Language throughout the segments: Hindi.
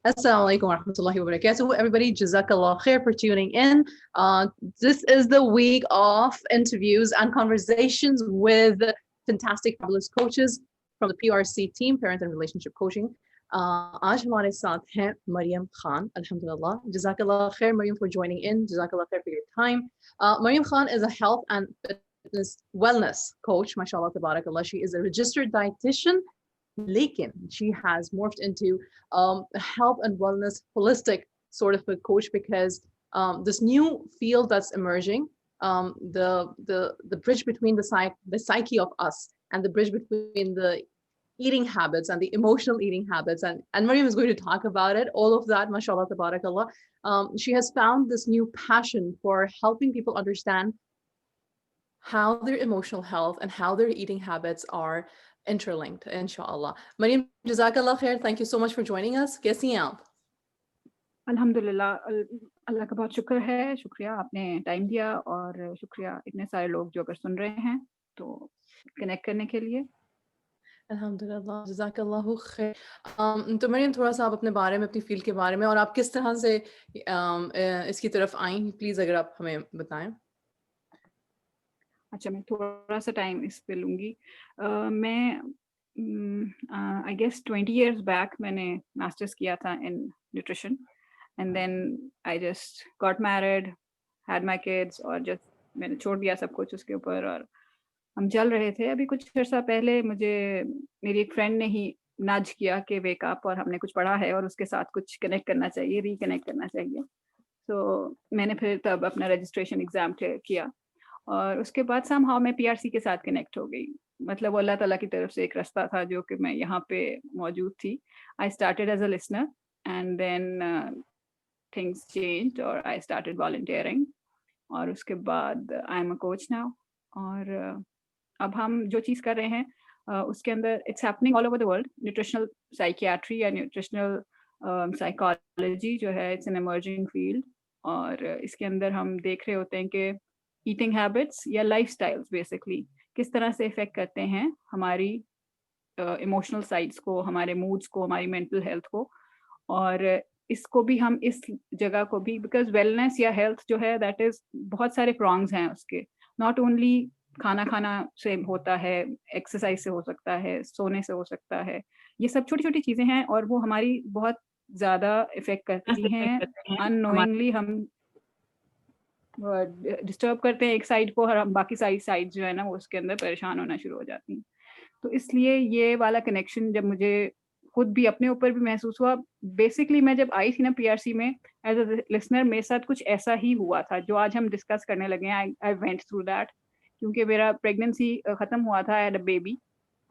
Assalamu alaikum wa rahmatullahi wa barakatuh. Everybody, jazakallah khair for tuning in. This is the week of interviews and conversations with fantastic, fabulous coaches from the PRC team, Parent and Relationship Coaching. आज हमारे साथ हैं Mariam Khan, alhamdulillah. Jazakallah khair, Mariam, for joining in. Jazakallah khair for your time. Mariam Khan is a health and fitness wellness coach, mashallah, tabarakallah. She is a registered dietitian. Lekin, she has morphed into health and wellness holistic sort of a coach because this new field that's emerging, the bridge between the psyche of us and the bridge between the eating habits and the emotional eating habits, and Mariam is going to talk about it, all of that, mashallah tabarakallah. She has found this new passion for helping people understand how their emotional health and how their eating habits are interlinked, inshallah. Mariam, jazakallah khair. Thank you so much for joining us. कैसी हैं आप? अल्हम्दुलिल्लाह, अल्लाह का बहुत शुक्र है, शुक्रिया आपने टाइम दिया और शुक्रिया इतने सारे लोग जो अगर सुन रहे हैं तो कनेक्ट करने के लिए। अल्हम्दुलिल्लाह, जज़ाकल्लाहु खैर। तो मरियम, थोड़ा सा आप अपने बारे में, अपनी फील्ड के बारे में और आप किस तरह से इसकी तरफ आई, प्लीज अगर आप हमें बताएं। अच्छा, मैं थोड़ा सा टाइम इस पे लूँगी। मैं आई गेस 20 इयर्स बैक मैंने मास्टर्स किया था in nutrition and then I just got married, had my kids और जस्ट मैंने छोड़ दिया सब कुछ उसके ऊपर और हम चल रहे थे। अभी कुछ अर्सा पहले मुझे मेरी एक फ्रेंड ने ही नज किया कि वेक अप और हमने कुछ पढ़ा है और उसके साथ कुछ कनेक्ट करना चाहिए, रिकनेक्ट करना चाहिए। तो मैंने फिर तब अपना रजिस्ट्रेशन एग्ज़ाम क्लियर किया और उसके बाद समहाउ मैं पीआरसी के साथ कनेक्ट हो गई। मतलब अल्लाह ताला की तरफ से एक रास्ता था जो कि मैं यहाँ पे मौजूद थी। I started as a listener and then things changed और आई स्टार्टेड वॉलंटियरिंग और उसके बाद I am a coach now. और अब हम जो चीज़ कर रहे हैं उसके अंदर it's happening all over the world. Nutritional psychiatry या न्यूट्रिशनल साइकोलॉजी जो है इट्स एन इमर्जिंग फील्ड और इसके अंदर हम देख रहे होते हैं कि ईटिंग हैबिट्स या लाइफस्टाइल्स बेसिकली किस तरह से इफेक्ट करते हैं हमारी इमोशनल साइड्स को, हमारे मूड्स को, हमारी मेंटल हेल्थ को। और इसको भी हम इस जगह को भी बिकॉज वेलनेस या हेल्थ जो है दैट इज बहुत सारे प्रॉन्ग्स हैं उसके। नॉट ओनली खाना खाना से होता है, एक्सरसाइज से हो सकता है, सोने से हो सकता है, ये सब छोटी छोटी चीज़ें हैं और वो हमारी बहुत ज़्यादा इफेक्ट करती हैं। अननोइंगली हम डिस्टर्ब करते हैं एक साइड को और हम बाकी सारी साइड जो है ना वो उसके अंदर परेशान होना शुरू हो जाती हैं। तो इसलिए ये वाला कनेक्शन जब मुझे खुद भी अपने ऊपर भी महसूस हुआ, बेसिकली मैं जब आई थी ना पीआरसी में एज अ लिसनर मेरे साथ कुछ ऐसा ही हुआ था जो आज हम डिस्कस करने लगे हैं। आई वेंट थ्रू दैट क्योंकि मेरा प्रेगनेंसी ख़त्म हुआ था, आई हैड अ बेबी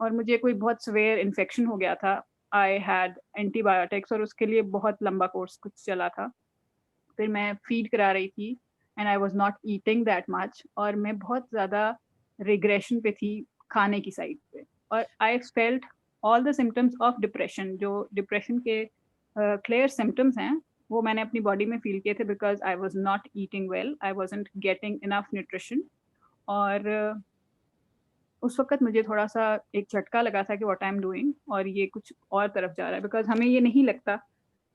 और मुझे कोई बहुत सवेयर इन्फेक्शन हो गया था। आई हैड एंटीबायोटिक्स और उसके लिए बहुत लंबा कोर्स कुछ चला था। फिर मैं फीड करा रही थी and I was not eating that much और मैं बहुत ज़्यादा रिग्रेशन पे थी खाने की साइड पे और I felt all the symptoms of depression. जो डिप्रेशन के क्लियर सिम्टम्स हैं वो मैंने अपनी बॉडी में फील किए थे because I was not eating well, I wasn't getting enough nutrition. और उस वक्त मुझे थोड़ा सा एक झटका लगा था कि व्हाट आई एम डूइंग और ये कुछ और तरफ जा रहा है बिकॉज हमें ये नहीं लगता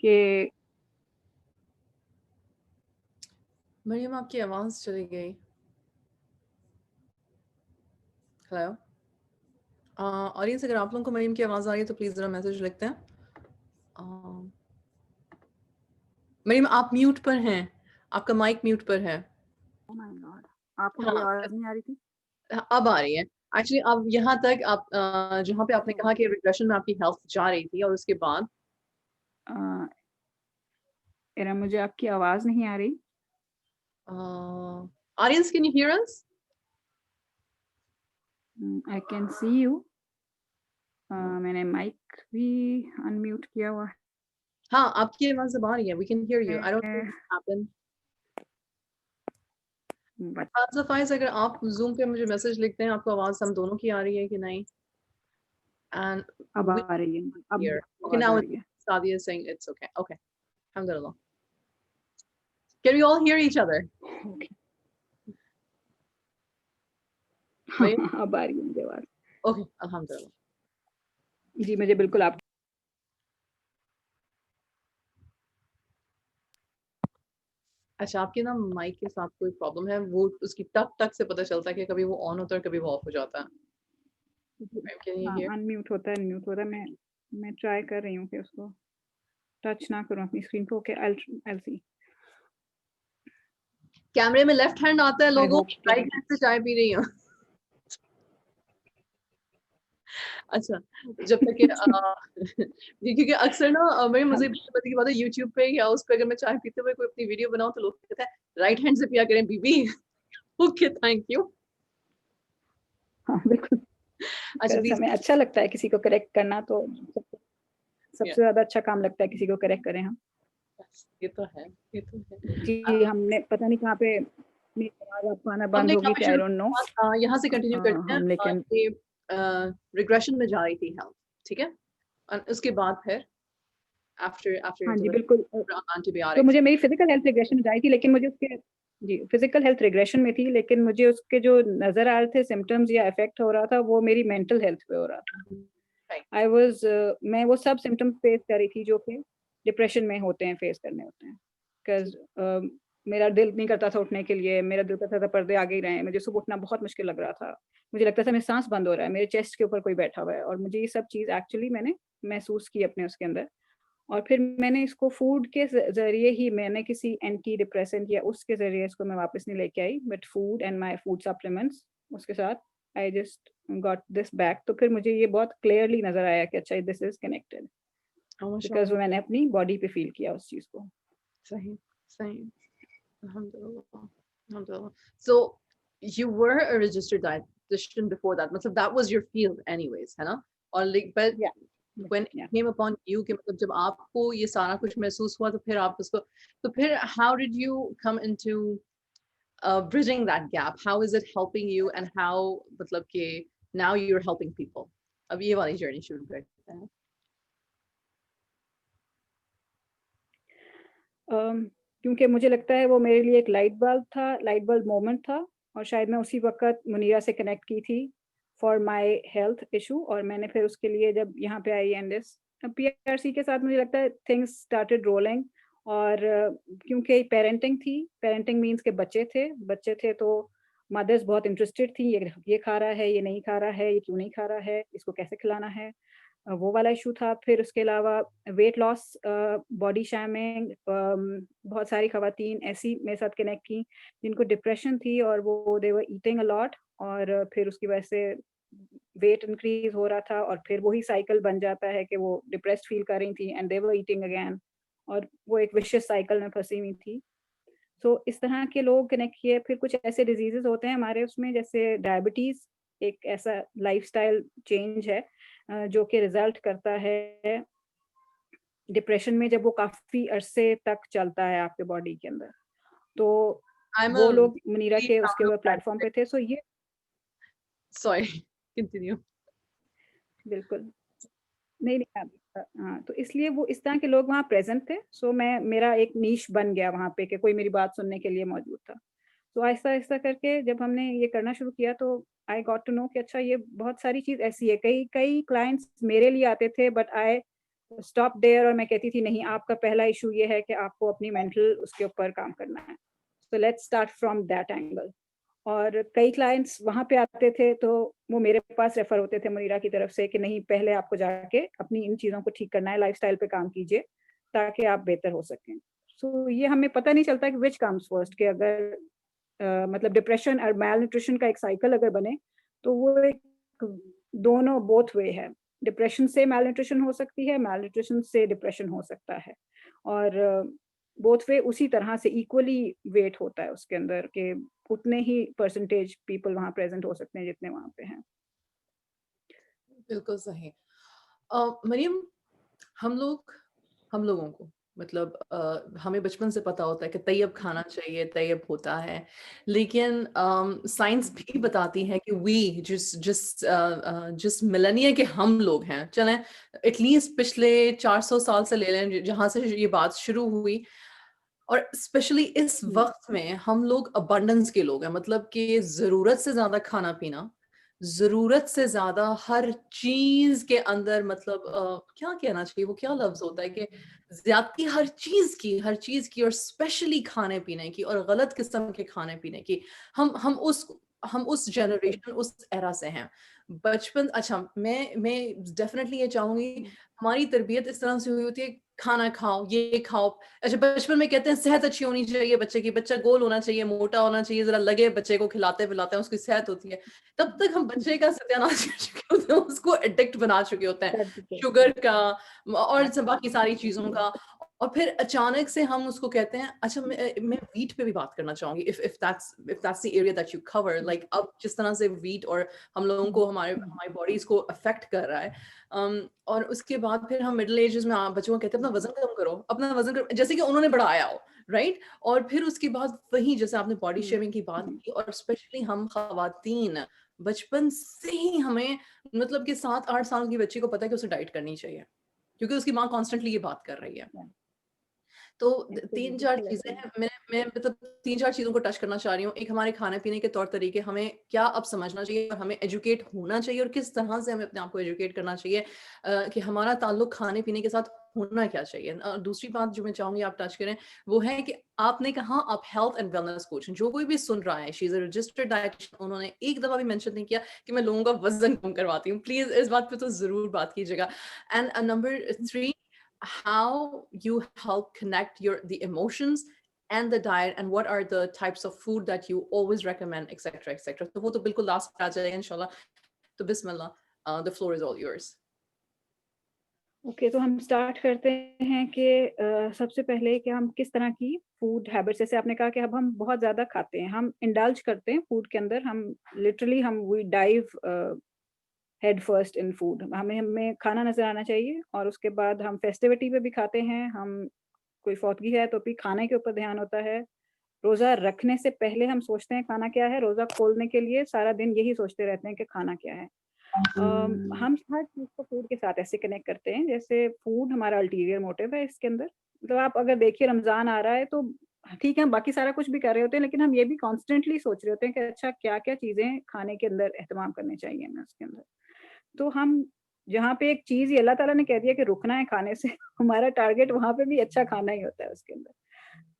कि मरियम, आपकी आवाज चली गई। हेलो ऑडियंस, अगर आप लोगों को मरियम की आवाज आ रही है तो प्लीज जरा मैसेज लिखते हैं। मरियम, आप म्यूट पर हैं, आपका माइक म्यूट पर है। oh my God, आपको मेरी आवाज नहीं आ रही थी? अब आ रही है। एक्चुअली अब यहाँ तक आप जहाँ पे आपने कहा कि रिग्रेशन में आपकी हेल्थ जा रही थी और उसके बाद एरा मुझे आपकी आवाज नहीं आ रही। Audience, can you here us? I can see you. मैंने माइक भी अनम्यूट किया हुआ है। हाँ, आपकी आवाज अब आ रही है, we can hear you. I don't know what happened. Faiz, अगर आप जूम पे मुझे मैसेज लिखते हैं आपको आवाज हम दोनों की आ रही है कि नहीं। एंड अब आ रही है, अब okay, now Sadia is saying it's okay. Okay, alhamdulillah. Can we all hear each other? Okay. Right? अब आ रही है मुझे आवाज। Okay, alhamdulillah. जी, मुझे बिल्कुल आप अच्छा, आपके ना माइक के साथ कोई प्रॉब्लम है, वो उसकी टक टक से पता चलता है कि कभी वो ऑन होता है, कभी वो ऑफ हो जाता है। मैम कैन यू हाँ, हियर? अनम्यूट होता है, अनम्यूट होता है। मैं ट्राई कर रही हूँ कि उसको टच ना करूँ अपनी स्क्रीन को। ओके, आई सी। कैमरे में लेफ्ट हैंड आता है आई लोगों, होप कि राइट हैंड से चाय पी रही हूँ। अच्छा, जब तक कि ये क्योंकि अक्सर ना मुझे पता की बात है, यूट्यूब पे या उस पे अगर मैं चाय पीते हुए कोई अपनी वीडियो बनाऊं तो लोग कहते हैं राइट हैंड से पिया करें बीबी। Okay, thank you. हाँ, बिल्कुल। अच्छा बिकॉज़ प्लीज। हमें अच्छा लगता है किसी को करेक्ट करना, तो या सबसे ज़्यादा अच्छा काम लगता है किसी को करेक्ट करें हम। ये तो है, ये तो है। जी, हमने पता नहीं कहाँ पे मेरी आवाज़ आपको आना हम बंद लोग हो कहाँ गई पे थी, आई शुरू डोंट नो। यहाँ से कंटिन्यू करते हैं। हम लेकिन ये रिग्रेशन में जा रही थी हेल्थ, ठीक है, उसके बाद फिर आफ्टर आफ्टर हाँ जी, बिल्कुल। तो एंटीबायोटिक्स। मुझे मेरी फिज़िकल हेल्थ रिग्रेशन में आई थी, लेकिन मुझे उसके जी, फिज़िकल हेल्थ रिग्रेशन में थी, लेकिन मुझे उसके जो नज़र आ रहे थे सिम्पटम्स या इफ़ेक्ट हो रहा था, वो मेरी मेंटल हेल्थ पे हो रहा था। आई वाज़ मैं वो सब सिम्पटम्स फेस कर रही थी जो कि डिप्रेशन में होते हैं, फेस करने होते हैं। बिकॉज़ मेरा दिल नहीं करता था उठने के लिए, मेरा दिल करता था पर्दे आगे ही रहें, मुझे सुबह उठना बहुत मुश्किल लग रहा था। मुझे लगता था मेरी साँस बंद हो रहा है, मेरे चेस्ट के ऊपर कोई बैठा हुआ है, और मुझे ये सब चीज़ एक्चुअली मैंने महसूस की अपने उसके अंदर। और फिर मैंने इसको फूड के ज़रिए ही, मैंने किसी एंटी डिप्रेसेंट या उसके ज़रिए इसको मैं वापस नहीं लेके आई, but food and my food supplements, उसके साथ I just got this back. तो फिर मुझे ये बहुत क्लियरली नज़र आया कि अच्छा, दिस इज़ कनेक्टेड, बिकॉज़ वो मैंने अपनी बॉडी पे फ़ील किया उस चीज़ को। सही, सही। Alhamdulillah. Alhamdulillah. So you were a registered dietitian before that. मतलब that was your field anyways, है ना? और but या when it या came upon you कि मतलब जब आपको ये सारा कुछ महसूस हुआ तो फिर आप उसको तो फिर how did you come into bridging that gap? How is it helping you and how मतलब कि now you're helping people? अब ये वाली जर्नी शुरू करते हैं। क्योंकि मुझे लगता है वो मेरे लिए एक लाइट बल्ब मोमेंट था, और शायद मैं उसी वक़्त मुनीरा से कनेक्ट की थी फॉर माय हेल्थ इश्यू, और मैंने फिर उसके लिए जब यहाँ पे आई एनडिस पीआरसी के साथ, मुझे लगता है थिंग्स स्टार्टेड रोलिंग। और क्योंकि पेरेंटिंग मीन्स के बच्चे थे तो मदर्स बहुत इंटरेस्टेड थी, ये खा रहा है, ये नहीं खा रहा है, ये क्यों नहीं खा रहा है, इसको कैसे खिलाना है। वो वाला इश्यू था। फिर उसके अलावा वेट लॉस, बॉडी शेमिंग, बहुत सारी ख़वातीन ऐसी मेरे साथ कनेक्ट की जिनको डिप्रेशन थी, और वो दे वर ईटिंग अ लॉट, और फिर उसकी वजह से वेट इंक्रीज़ हो रहा था, और फिर वही साइकिल बन जाता है कि वो डिप्रेस्ड फ़ील कर रही थी and they were eating again, और वो एक विशियस साइकिल में फँसी हुई थी। सो इस तरह के लोग कनेक्ट किए। फिर कुछ ऐसे डिजीज़ेज़ होते हैं हमारे उसमें, जैसे डायबिटीज़, एक ऐसा लाइफ़स्टाइल चेंज है जो कि रिज़ल्ट करता है डिप्रेशन में, जब वो काफ़ी अरसे तक चलता है आपके बॉडी के अंदर। तो I'm वो a लोग मुनीरा big के उसके fan of वो that. प्लेटफ़ॉर्म पे थे, सो ये Sorry, continue. बिल्कुल। नहीं, नहीं, हाँ, तो इसलिए वो इस तरह के लोग वहाँ प्रेज़ेंट थे, सो मेरा एक नीश बन गया वहाँ पे कि कोई मेरी बात सुनने के लिए मौजूद था। तो आहिस्ता-आहिस्ता करके जब हमने ये करना शुरू किया, तो आई गॉट टू नो कि अच्छा, ये बहुत सारी चीज़ ऐसी है। कई कई क्लाइंट्स मेरे लिए आते थे, बट आई स्टॉप देयर, और मैं कहती थी नहीं, आपका पहला इश्यू ये है कि आपको अपनी मेंटल उसके ऊपर काम करना है। So let's start from that angle. और कई क्लाइंट्स वहाँ पे आते थे तो वो मेरे पास रेफर होते थे मुनीरा की तरफ से कि नहीं, पहले आपको जाके अपनी इन चीज़ों को ठीक करना है, लाइफ़स्टाइल पे काम कीजिए ताकि आप बेहतर हो सकें। सो ये हमें पता नहीं चलता कि व्हिच कम्स फर्स्ट, कि अगर मतलब डिप्रेशन और मैल न्यूट्रिशन का एक साइकिल अगर बने, तो वो एक दोनों बोथ वे है। डिप्रेशन से मैल न्यूट्रिशन हो सकती है, मैल न्यूट्रिशन से डिप्रेशन हो सकता है, और बोथ वे उसी तरह से इक्वली वेट होता है उसके अंदर, के उतने ही परसेंटेज पीपल वहाँ प्रेज़ेंट हो सकते हैं जितने वहाँ पे हैं। बिल्कुल सही। मरियम, हम लोग हम लोगों को मतलब हमें बचपन से पता होता है कि तैयब खाना चाहिए, तैयब होता है। लेकिन साइंस भी बताती है कि जिस मिलेनिया के हम लोग हैं, चलें एटलीस्ट पिछले 400 साल से ले लें जहाँ से ये बात शुरू हुई, और स्पेशली इस हुँ, वक़्त में हम लोग अबंडेंस के लोग हैं, मतलब कि ज़रूरत से ज़्यादा खाना-पीना, जरूरत से ज्यादा हर चीज के अंदर, मतलब क्या कहना चाहिए, वो क्या लफ्ज होता है कि ज्यादती हर चीज की और स्पेशली खाने पीने की और गलत किस्म के खाने पीने की। हम उस जनरेशन, उस एरा से हैं। बचपन, अच्छा, मैं डेफिनेटली ये चाहूंगी, हमारी तरबियत इस तरह से हुई होती है, खाना खाओ, ये खाओ। अच्छा, बचपन में कहते हैं सेहत अच्छी होनी चाहिए बच्चे की, बच्चा गोल होना चाहिए, मोटा होना चाहिए, जरा लगे बच्चे को खिलाते पिलाते हैं, उसकी सेहत होती है। तब तक हम बच्चे का सत्यानाश कर चुके होते हैं, उसको एडिक्ट बना चुके होते हैं, शुगर का और बाकी सारी चीजों का। और फिर अचानक से हम उसको कहते हैं, अच्छा, मैं वीट पे भी बात करना चाहूंगी, if that's the area that you cover, like अब जिस तरह से वीट और हम लोगों को हमारी बॉडीज को अफेक्ट कर रहा है। और उसके बाद फिर हम मिडिल एजेस में बच्चों को कहते हैं अपना वजन कम करो, अपना वजन करो, जैसे कि उन्होंने बढ़ाया हो, राइट। और फिर उसके बाद वही, जैसे आपने बॉडी शेमिंग की बात की, और स्पेशली हम खवातीन बचपन से ही हमें, मतलब कि 7-8 साल की बच्ची को पता है कि उसे डाइट करनी चाहिए, क्योंकि उसकी माँ कॉन्स्टेंटली ये बात कर रही है। तो 3-4 चीजें हैं, मैं मतलब 3-4 चीजों को टच करना चाह रही हूँ। एक, हमारे खाने पीने के तौर तरीके, हमें क्या अब समझना चाहिए और हमें एजुकेट होना चाहिए, और किस तरह से हमें अपने आप को एजुकेट करना चाहिए कि हमारा ताल्लुक खाने पीने के साथ होना क्या चाहिए। दूसरी बात जो मैं चाहूंगी आप टच करें, वो है कि आपने कहा आप हेल्थ एंड वेलनेस कोच, जो कोई भी सुन रहा है, she is a registered dietitian, उन्होंने एक दफा भी मेंशन नहीं किया कि मैं लोगों का वजन कम करवाती हूँ। प्लीज इस बात पे तो जरूर बात कीजिएगा। And number 3, how you help connect the emotions and the diet, and what are the types of food that you always recommend, etc etc। तो वो तो बिल्कुल लास्ट पे आ जाएगा इंशाल्लाह। तो बिस्मिल्लाह, the floor is all yours। Okay, तो हम स्टार्ट करते हैं कि सबसे पहले कि हम किस तरह की फूड हैबिट्स, जैसे आपने कहा कि अब हम बहुत ज़्यादा खाते हैं, हम इंडल्ज करते हैं फूड के अंदर, हम लिटरली हम we dive head first in food, हमें खाना नज़र आना चाहिए, और उसके बाद हम फेस्टिविटी पे भी खाते हैं, हम कोई फौतगी है तो भी खाने के ऊपर ध्यान होता है। रोज़ा रखने से पहले हम सोचते हैं खाना क्या है, रोज़ा खोलने के लिए सारा दिन यही सोचते रहते हैं कि खाना क्या है। हम हर चीज़ को फूड के साथ ऐसे कनेक्ट करते हैं जैसे फूड हमारा अल्टीरियर मोटिव है इसके अंदर। मतलब आप अगर देखिए रमज़ान आ रहा है तो ठीक है, हम बाकी सारा कुछ भी कर रहे होते हैं, लेकिन हम ये भी कॉन्स्टेंटली सोच रहे होते हैं कि अच्छा क्या-क्या चीज़ें खाने के अंदर एहतमाम करने चाहिए हमें उसके अंदर। तो हम जहाँ पे एक चीज़ ही अल्लाह ताला ने कह दिया कि रुकना है खाने से, हमारा टारगेट वहाँ पे भी अच्छा खाना ही होता है उसके अंदर।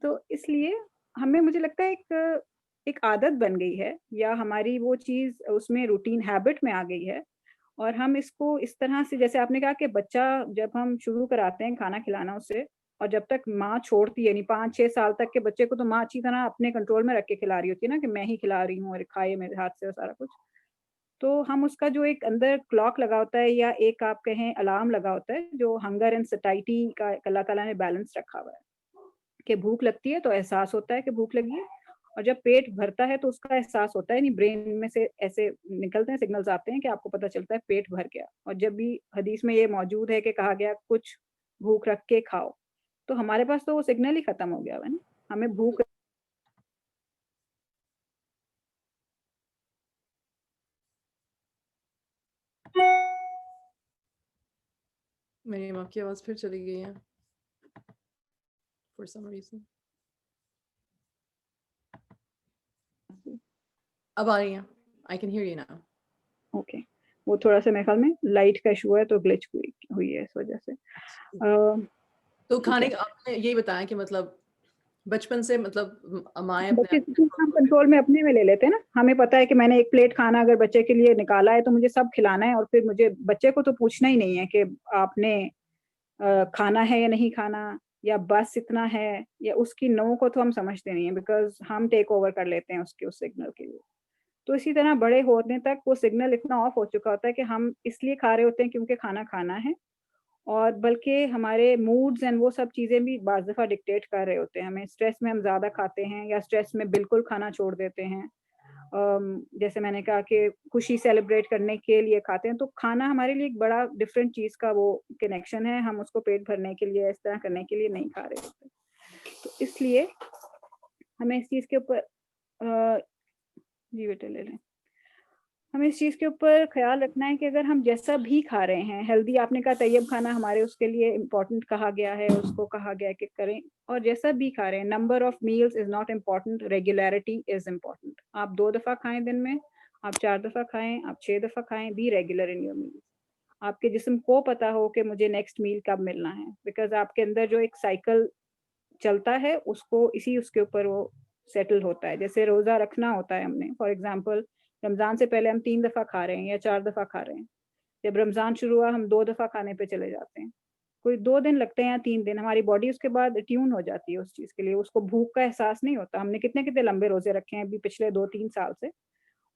तो इसलिए हमें, मुझे लगता है एक एक आदत बन गई है, या हमारी वो चीज़ उसमें रूटीन हैबिट में आ गई है, और हम इसको इस तरह से, जैसे आपने कहा कि बच्चा जब हम शुरू कराते हैं खाना खिलाना उसे, और जब तक माँ छोड़ती है नहीं, 5-6 साल तक के बच्चे को तो माँ अच्छी तरह अपने कंट्रोल में रख के खिला रही होती है ना, कि मैं ही खिला रही हूँ और खाए मेरे हाथ से और सारा कुछ। तो हम उसका जो एक अंदर क्लॉक लगा होता है, या एक आप कहें अलार्म लगा होता है, जो हंगर एंड सटाइटी का अल्लाह ताला ने बैलेंस रखा हुआ है, कि भूख लगती है तो एहसास होता है कि भूख लगी है, और जब पेट भरता है तो उसका एहसास होता है नहीं, ब्रेन में से ऐसे निकलते हैं सिग्नल्स आते हैं कि आपको पता चलता है पेट भर गया। और जब भी हदीस में ये मौजूद है कि कहा गया कुछ भूख रख के खाओ, तो हमारे पास तो वो सिग्नल ही खत्म हो गया है ना, हमें भूख। मेरी माँ की आवाज फिर चली गई है for some reason। अब आ रही है, I can hear you now। Okay, वो थोड़ा सा मेरे ख्याल में लाइट का इशू है, तो ग्लिच हुई है इस वजह से। तो खाने ठीक का आपने यही बताया कि मतलब बचपन से, मतलब माएँ बच्चे अपने हम कंट्रोल में अपने में ले लेते हैं ना, हमें पता है कि मैंने एक प्लेट खाना अगर बच्चे के लिए निकाला है तो मुझे सब खिलाना है, और फिर मुझे बच्चे को तो पूछना ही नहीं है कि आपने खाना है या नहीं खाना, या बस इतना है, या उसकी नो को तो हम समझते नहीं है, बिकॉज हम टेक ओवर कर लेते हैं उसके उस सिग्नल के लिए। तो इसी तरह बड़े होने तक वो सिग्नल इतना ऑफ हो चुका होता है कि हम इसलिए खा रहे होते हैं क्योंकि खाना खाना है, और बल्कि हमारे मूड्स एंड वो सब चीज़ें भी बाज़ दफ़ा डिक्टेट कर रहे होते हैं हमें। स्ट्रेस में हम ज़्यादा खाते हैं, या स्ट्रेस में बिल्कुल खाना छोड़ देते हैं। जैसे मैंने कहा कि खुशी सेलिब्रेट करने के लिए खाते हैं, तो खाना हमारे लिए एक बड़ा डिफरेंट चीज़ का वो कनेक्शन है, हम उसको पेट भरने के लिए इस तरह करने के लिए नहीं खा रहे होते। तो इसलिए हमें इस चीज़ के ऊपर जी बेटा ले लें, हमें इस चीज़ के ऊपर ख़्याल रखना है कि अगर हम जैसा भी खा रहे हैं, हेल्दी आपने कहा तैयब खाना हमारे उसके लिए इम्पोर्टेंट कहा गया है, उसको कहा गया है कि करें, और जैसा भी खा रहे हैं, number of meals is not important, regularity is important. आप 2 दफ़ा खाएँ दिन में, आप 4 दफ़ा खाएं, आप 6 दफ़ा खाएं, be regular in your meals. आपके जिस्म को पता हो कि मुझे नेक्स्ट मील कब मिलना है, बिकॉज आपके अंदर जो एक साइकिल चलता है उसको इसी उसके ऊपर वो सेटल होता है। जैसे रोज़ा रखना होता है हमने, फॉर एग्जांपल रमज़ान से पहले हम 3 दफ़ा खा रहे हैं या 4 दफ़ा खा रहे हैं। जब रमज़ान शुरू हुआ हम 2 दफ़ा खाने पे चले जाते हैं। कोई 2 दिन लगते हैं या 3 दिन, हमारी बॉडी उसके बाद ट्यून हो जाती है उस चीज़ के लिए, उसको भूख का एहसास नहीं होता। हमने कितने-कितने लंबे रोज़े रखे हैं अभी पिछले 2-3 साल से,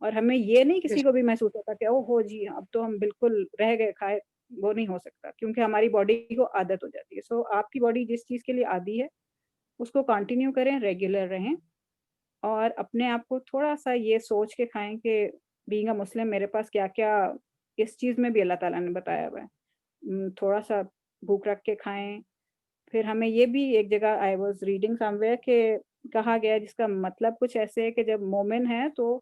और हमें ये नहीं किसी को भी महसूस होता कि ओहो जी! अब तो हम बिल्कुल रह गए खाए, वो नहीं हो सकता क्योंकि हमारी बॉडी को आदत हो जाती है। सो आपकी बॉडी जिस चीज़ के लिए आदी है, उसको कंटिन्यू करें, रेगुलर रहें और अपने आप को थोड़ा-सा ये सोच के खाएँ कि बीइंग अ मुस्लिम मेरे पास क्या-क्या इस चीज़ में भी अल्लाह ताला ने बताया हुआ है। थोड़ा-सा भूख रख के खाएँ। फिर हमें ये भी एक जगह आई वाज़ रीडिंग समवेयर कि कहा गया है जिसका मतलब कुछ ऐसे है कि जब मोमिन है तो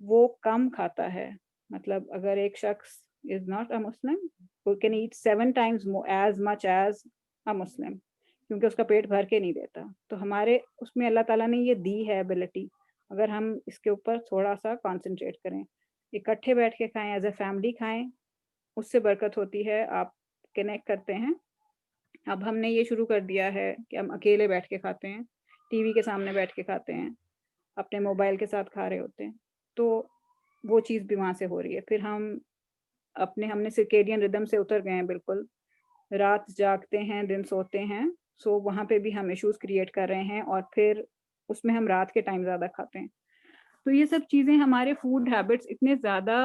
वो कम खाता है। मतलब अगर एक शख्स इज़ नॉट अ मुस्लिम, वो can eat 7 times as much as a Muslim, क्योंकि उसका पेट भर के नहीं देता। तो हमारे उसमें अल्लाह ताला ने ये दी है एबिलिटी, अगर हम इसके ऊपर थोड़ा-सा कॉन्संट्रेट करें। इकट्ठे बैठ के खाएँ, एज़ अ फैमिली खाएँ, उससे बरकत होती है, आप कनेक्ट करते हैं। अब हमने ये शुरू कर दिया है कि हम अकेले बैठ के खाते हैं, टीवी के सामने बैठ के खाते हैं, अपने मोबाइल के साथ खा रहे होते हैं, तो वो चीज़ भी वहाँ से हो रही है। फिर हमने सर्केडियन रिदम से उतर गए हैं बिल्कुल, रात जागते हैं, दिन सोते हैं, सो वहाँ पे भी हम इश्यूज़ क्रिएट कर रहे हैं और फिर उसमें हम रात के टाइम ज़्यादा खाते हैं। तो ये सब चीज़ें हमारे फूड हैबिट्स इतने ज़्यादा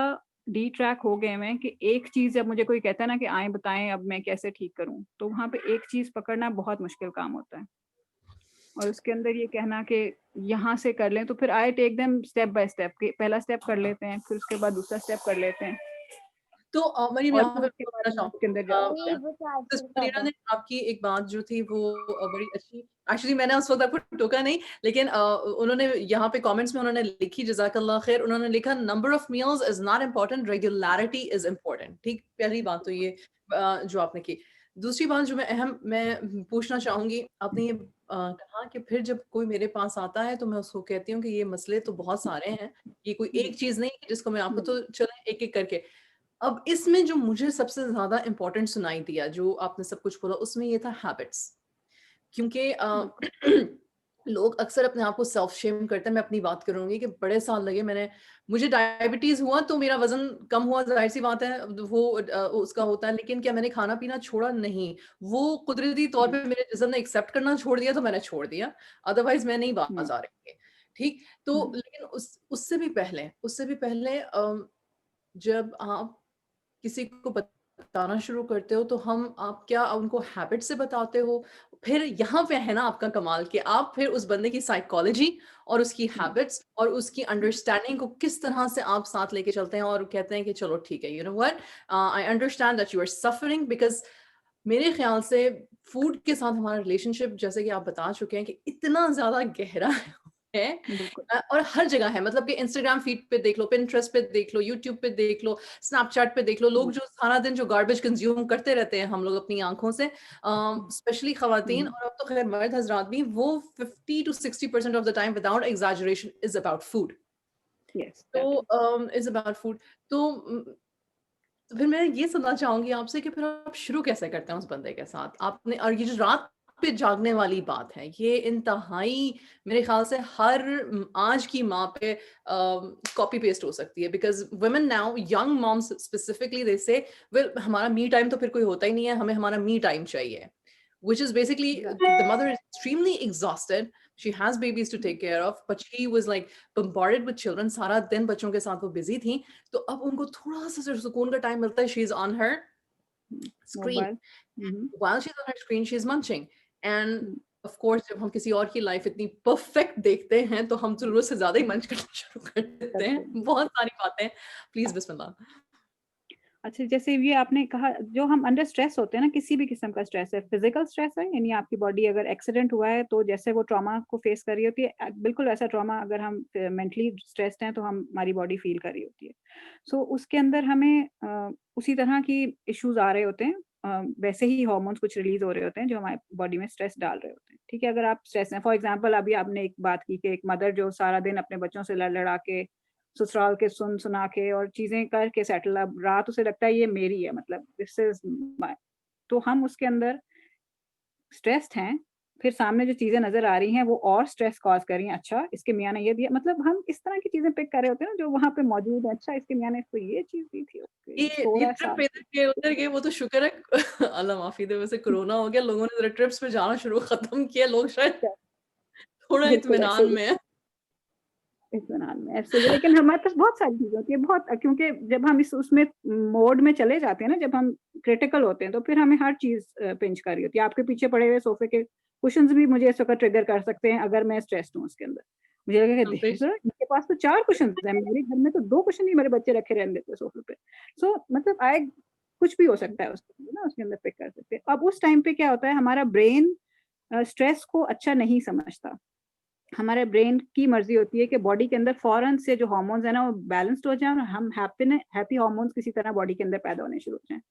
डिट्रैक हो गए हैं कि एक चीज़ जब मुझे कोई कहता है ना कि आएँ बताएँ अब मैं कैसे ठीक करूँ? तो वहाँ पे एक चीज़ पकड़ना बहुत मुश्किल काम होता है। और उसके अंदर ये कहना कि यहाँ से कर लें, तो फिर I take them step by step कि पहला स्टेप कर लेते हैं, फिर उसके बाद दूसरा स्टेप कर लेते हैं तो मरियम और यहाँ फिर पे उसके पूछना बाद हम उसके चाहूँगी अंदर जाते हैं। सिस्टर मुनीरा ने आपकी एक बात जो थी वो बड़ी अच्छी, एक्चुअली मैंने उस वक्त आपको टोका नहीं, लेकिन उन्होंने यहाँ पे कमेंट्स में उन्होंने लिखी, जज़ाकल्लाह खैर, उन्होंने लिखा number of meals is not important, regularity is important. ठीक, पहली बात तो ये जो आपने की। दूसरी बात जो मैं पूछना चाहूंगी, आपने ये कहा कि फिर जब कोई मेरे पास आता है तो मैं उसको कहती हूँ कि ये मसले तो बहुत सारे हैं, ये कोई एक चीज नहीं है जिसको मैं आपको, तो चले एक एक करके। अब इसमें जो मुझे सबसे ज़्यादा इम्पोर्टेंट सुनाई दिया, जो आपने सब कुछ बोला, उसमें ये था हैबिट्स। क्योंकि बिल्कुल, लोग अक्सर अपने आप को सेल्फ शेम करते हैं। मैं अपनी बात करूँगी कि बड़े साल लगे, मुझे डायबिटीज़ हुआ तो मेरा वज़न कम हुआ, ज़ाहिर-सी बात है, वो उसका होता है। लेकिन क्या मैंने खाना-पीना छोड़ा? नहीं। वो कुदरती तौर हुँ, पे मेरे जिस्म ने एक्सेप्ट करना छोड़ दिया तो मैंने छोड़ दिया, अदरवाइज़ मैं नहीं हुँ, बाज़ आ रही थी। ठीक? तो हुँ, लेकिन उससे भी पहले जब आप किसी को बताना शुरू करते हो तो आप क्या उनको हैबिट से बताते हो? फिर यहाँ पे है ना आपका कमाल कि आप फिर उस बंदे की साइकोलॉजी और उसकी हुँ, हैबिट्स और उसकी हुँ, अंडरस्टैंडिंग को किस तरह से आप साथ लेके चलते हैं और कहते हैं कि चलो ठीक है, you know what, I understand that you are suffering, because मेरे ख्याल से फूड के साथ हमारा रिलेशनशिप, जैसे कि आप बता चुके हैं, कि इतना ज़्यादा गहरा है, बिल्कुल, और हर जगह है। मतलब कि इंस्टाग्राम फीड पे देख लो, पिंटरेस्ट पे देख लो, यूट्यूब पे देख लो, स्नैपचैट पे देख लो, लोग हुँ, जो सारा दिन जो गार्बेज कंज्यूम करते रहते हैं हम लोग अपनी आँखों से, स्पेशली खवातीन, हुँ, और अब तो खैर मर्द हज़रात भी, वो 50 to 60% of the time without exaggeration is about food. Yes that is. तो इज़ अबाउट फूड। तो तो फिर मैं ये सुनना चाहूँगी आपसे कि फिर आप शुरू कैसे करते हैं उस बंदे के साथ? आपने, और ये जो रात पे जागने वाली बात है, ये इंतहाई मेरे ख़्याल से हर आज की माँ पे कॉपी पेस्ट हो सकती है, because women now, young moms specifically, they say, well हमारा मी टाइम तो फिर कोई होता ही नहीं है, हमें हमारा मी टाइम चाहिए। Which is basically, exactly, the mother is extremely exhausted. She has babies to take care of, but she was like bombarded with children. सारा दिन बच्चों के साथ वो busy थी, तो अब उनको थोड़ा सा जो सुकून का टाइम मिलता है, she is on her hmm, screen. Mobile, hmm, hmm, While she's on her screen, she's munching. And hmm, of course, जब हम किसी और की लाइफ इतनी परफेक्ट देखते हैं, तो हम ज़रूरत से ज़्यादा ही मंच करना शुरू कर देते करते हैं। हैं। बहुत सारी बातें, प्लीज बिस्मिल्लाह। अच्छा, जैसे ये आपने कहा जो हम अंडर स्ट्रेस होते हैं ना, किसी भी किस्म का स्ट्रेस है, फिज़िकल स्ट्रेस है यानी आपकी बॉडी अगर एक्सीडेंट हुआ है तो जैसे वो ट्रॉमा को फेस कर रही होती है, बिल्कुल वैसा ट्रॉमा अगर हम मेंटली स्ट्रेस्ड हैं तो हमारी बॉडी फील कर रही होती है। सो उसके अंदर हमें उसी तरह की इश्यूज़ आ रहे होते हैं, वैसे ही हार्मोन्स कुछ रिलीज़ हो रहे होते हैं जो हमारी बॉडी में स्ट्रेस डाल रहे होते हैं। ठीक है, अगर आप स्ट्रेस हैं, फॉर एग्ज़ाम्पल अभी आपने एक बात की कि एक मदर जो सारा दिन अपने बच्चों से लड़-लड़ा के ससुराल के सुन सुना के और चीजें करके सेटल, अब रात उसे लगता है ये मेरी है, मतलब दिस इज माय, तो हम उसके अंदर स्ट्रेस्ड हैं, फिर सामने जो चीजें नजर आ रही हैं वो और स्ट्रेस कॉज कर रही हैं, अच्छा इसके मियाँ ने ये दिया, मतलब हम इस तरह की चीजें पिक कर रहे होते हैं ना जो वहां पे मौजूद है, अच्छा इसके मियाँ ने इसको ये चीज दी थी, ओके ये सो ये रहा है ट्रिप साथ इधर में। के उधर के, वो तो शुक्र है अल्लाह माफी दे, वैसे कोरोना हो गया, लोगों ने जरा ट्रिप्स पे जाना शुरू खत्म किया, लोग शायद थोड़ा बिल्कुल ऐसे इत्मीनान ही में है। इत्मीनान में ऐसे ही, लेकिन हमारे पास बहुत सारी चीजें होती है बहुत, क्योंकि जब हम इस उसमें मोड में चले जाते हैं ना, जब हम क्रिटिकल होते हैं तो फिर हमें हर चीज पिंच कर रही होती है। आपके पीछे पड़े हुए सोफे के कुशंस भी मुझे इस वक्त ट्रिगर कर सकते हैं अगर मैं स्ट्रेस्ड हूँ उसके अंदर, मुझे लगेगा हाँ, देखो सर इनके पास तो 4 कुशन है, मेरे घर में तो 2 कुशन ही मेरे बच्चे रखे रहने देते सोफे पे। सो मतलब आए कुछ भी हो सकता है उसके अंदर ना, उसके अंदर पिक कर सकते हैं। अब उस टाइम पे क्या होता है, हमारा ब्रेन स्ट्रेस को अच्छा नहीं समझता, हमारे ब्रेन की मर्जी होती है कि बॉडी के अंदर फौरन से जो हार्मोन्स है ना वो बैलेंस्ड हो जाए और हम हैप्पी हार्मोन्स किसी तरह बॉडी के अंदर पैदा होने शुरू हो जाए।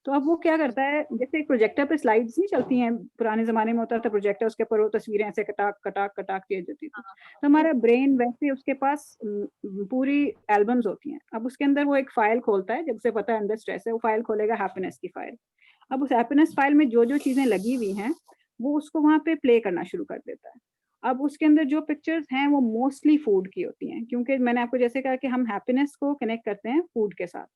तो अब वो क्या करता है, जैसे एक प्रोजेक्टर पे स्लाइड्स नहीं चलती हैं, पुराने जमाने में होता था प्रोजेक्टर, उसके ऊपर वो तस्वीरें ऐसे कटाक कटाक कटाक चेंज होती थी, तो हमारा ब्रेन वैसे उसके पास पूरी एल्बम्स होती हैं। अब उसके अंदर वो एक फाइल खोलता है, जब उसे पता है अंदर स्ट्रेस है, वो फाइल खोलेगा हैप्पीनेस की फाइल। अब उस हैप्पीनेस फाइल में जो जो चीजें लगी हुई हैं वो उसको वहां पे प्ले करना शुरू कर देता है। अब उसके अंदर जो पिक्चर्स हैं वो मोस्टली फूड की होती हैं, क्योंकि मैंने आपको जैसे कहा कि हम हैप्पीनेस को कनेक्ट करते हैं फूड के साथ,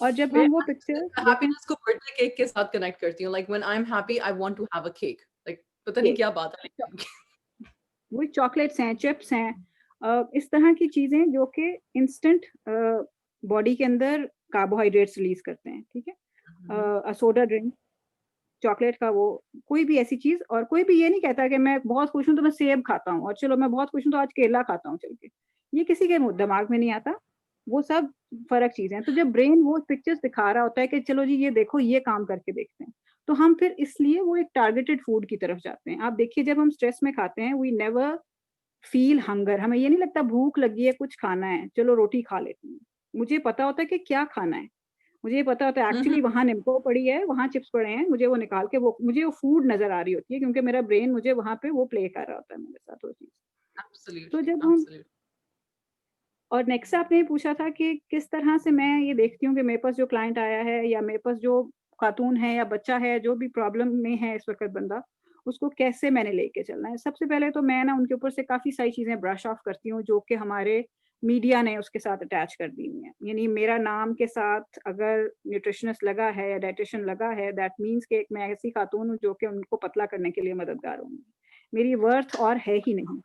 और जब मैं हम वो पिक्चर्स देखें, हैप्पीनेस को बर्थडे केक के साथ कनेक्ट करती हूँ, like when I am happy I want to have a cake, like पता नहीं केक, क्या बात है लेकिन वो चॉकलेट्स हैं, चिप्स हैं, इस तरह की चीजें जो कि इंस्टेंट बॉडी के अंदर कार्बोहाइड्रेट्स रिलीज करते हैं, ठीक है, सोडा ड्रिंक, चॉकलेट का वो, कोई भी ऐसी चीज, और कोई भी ये नहीं कहता कि मैं बहुत खुश हूं तो मैं सेब खाता हूँ, और चलो मैं बहुत खुश हूं तो आज केला खाता हूँ चल के, ये किसी के दिमाग में नहीं आता, वो सब फर्क चीजें हैं। तो जब ब्रेन वो पिक्चर्स दिखा रहा होता है कि चलो जी ये देखो ये काम करके देखते हैं, तो हम फिर इसलिए वो एक टारगेटेड फूड की तरफ जाते हैं। आप देखिए जब हम स्ट्रेस में खाते हैं वी नेवर फील हंगर, हमें ये नहीं लगता भूख लगी है कुछ खाना है चलो रोटी खा लेती हूँ, मुझे पता होता है कि क्या खाना है, मुझे ये पता होता है एक्चुअली वहाँ निम्को पड़ी है, वहाँ चिप्स पड़े हैं, मुझे वो निकाल के वो मुझे वो फूड नज़र आ रही होती है, क्योंकि मेरा ब्रेन मुझे वहाँ पे वो प्ले कर रहा होता है मेरे साथ वो चीज़। तो एब्सोल्युटली जब हम, एब्सोल्युटली और नेक्स्ट आपने ये पूछा था कि किस तरह से मैं ये देखती हूँ कि मेरे पास जो क्लाइंट आया है या मेरे पास जो खातून है या बच्चा है जो भी प्रॉब्लम में है इस वक़्त बंदा, उसको कैसे मैंने लेके चलना है। सबसे पहले तो मैं ना उनके ऊपर से काफ़ी सारी चीज़ें ब्रश ऑफ करती हूँ जो कि हमारे मीडिया ने उसके साथ अटैच कर दी हुई हैं। यानी मेरा नाम के साथ अगर न्यूट्रिशनिस्ट लगा है या डायटीशियन लगा है, दैट मीन्स कि एक मैं ऐसी खातून हूँ जो कि उनको पतला करने के लिए मददगार होंगी। मेरी वर्थ और है ही नहीं।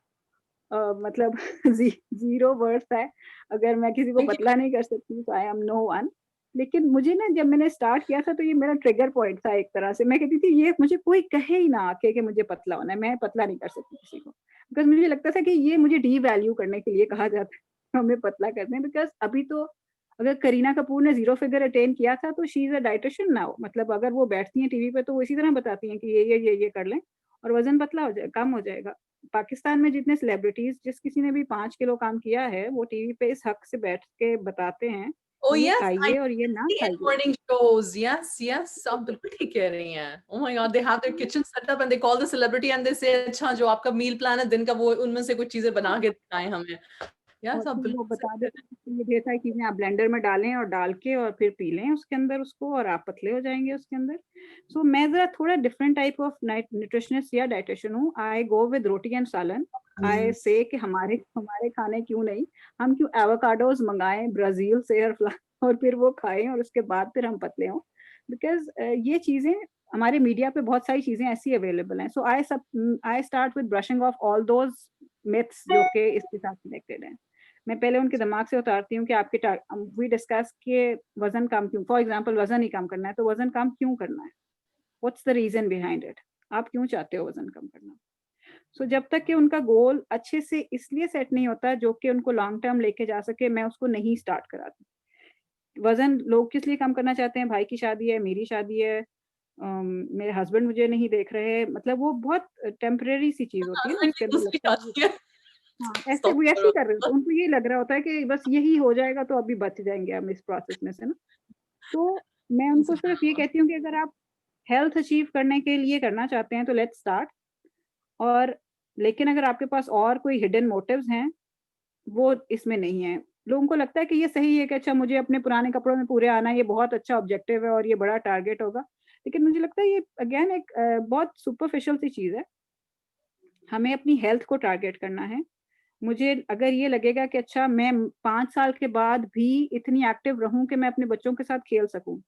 मतलब ज़ीरो वर्थ है, अगर मैं किसी को पतला नहीं कर सकती तो आई एम नो वन। लेकिन मुझे ना जब मैंने स्टार्ट किया था तो ये मेरा ट्रिगर पॉइंट था एक तरह से, मैं कहती थी ये मुझे कोई कहे ही ना आके कि मुझे पतला होना है, मैं पतला नहीं कर सकती किसी को। बिकॉज़ मुझे लगता था कि ये मुझे डीवैल्यू करने के लिए कहा जाता है, हमें पतला करते हैं। बिकॉज़ अभी तो अगर करीना कपूर ने ज़ीरो फिगर अटेन किया था तो she is a dietitian now, मतलब अगर वो बैठती हैं टीवी पे तो वो इसी तरह बताती हैं कि ये कर लें और वज़न पतला हो जाए कम हो जाएगा। पाकिस्तान में जितने सेलिब्रिटीज़ जिस किसी ने भी 5 किलो कम किया है, वो टीवी पे इस हक से बैठ के बताते हैं, ओह कि ये यस आई खाइए और ये ना इन खाइए। मॉर्निंग शोज, यस यस आप बिल्कुल ठीक कह रही हैं। Oh my God, they have their kitchen setup and they call the celebrity and they से अच्छा जो आपका मील प्लान है दिन का वो उनमें से कुछ चीजें बना हाँ, के दिखाएं हमें। और यस आप फिर वो बिल्कुल सही बता कह देते हैं कि ये ढेर सारी चीज़ें आप ब्लेंडर में डालें और डाल के और फिर पी लें उसके अंदर उसको और आप पतले हो जाएँगे उसके अंदर। सो मैं ज़रा थोड़ा different type of night nutritionist या डायटीशियन हूँ। आई गो विद रोटी एंड सालन। रही आई हैं। से कि हमारे हमारे खाने क्यों नहीं, हम क्यों एवोकाडोज़ मँगाएँ ब्राज़ील से और फिर वो खाएँ और उसके बाद फिर हम पतले हों। बिकॉज़ ये चीज़ें हमारे मीडिया पे बहुत सारी चीज़ें ऐसी अवेलेबल हैं। So I start with brushing off all those myths जो कि इसके साथ कनेक्टेड हैं। मैं पहले उनके दिमाग से उतारती हूँ कि आपके वी डिस्कस कि वज़न कम क्यों, फॉर एग्ज़ाम्पल वज़न ही कम करना है, तो वज़न कम क्यों करना है? What's the reason behind it? आप क्यों चाहते हो वज़न कम करना? सो जब तक कि उनका गोल अच्छे से इसलिए सेट नहीं होता जो कि उनको लॉन्ग टर्म लेके जा सके, मैं उसको नहीं स्टार्ट कराती। वज़न लोग किस लिए कम करना चाहते हैं? भाई की शादी है, मेरी शादी है, मेरे हस्बैंड मुझे नहीं देख रहे, मतलब वो बहुत टेम्परेरी सी चीज़ होती है ना, हस्बैंड उसके की अंदर दूसरी लगता है शादी है। हाँ, ऐसे वो ऐसे ही कर रहे होते अस्तगफुरुल्लाह। हैं, उनको ये लग रहा होता है कि बस यही हो जाएगा तो अभी बच जाएँगे हम इस प्रोसेस में से ना। तो मैं उनको सिर्फ़ ये सुभान कहती हूँ कि अगर आप हेल्थ अचीव करने के लिए करना चाहते हैं तो लेट्स स्टार्ट, और लेकिन अगर आपके पास और कोई हिडन मोटिव्स हैं, वो इसमें नहीं है। लोगों को लगता है कि ये सही है कि अच्छा मुझे अपने पुराने कपड़ों में पूरे आना है, ये बहुत अच्छा ऑब्जेक्टिव है और ये बड़ा टारगेट होगा। लेकिन मुझे लगता है ये अगेन एक बहुत सुपरफिशियल सी चीज़ है। हमें अपनी हेल्थ को टारगेट करना है। मुझे अगर ये लगेगा कि अच्छा मैं 5 साल के बाद भी इतनी एक्टिव रहूँ कि मैं अपने बच्चों के साथ खेल सकूँ।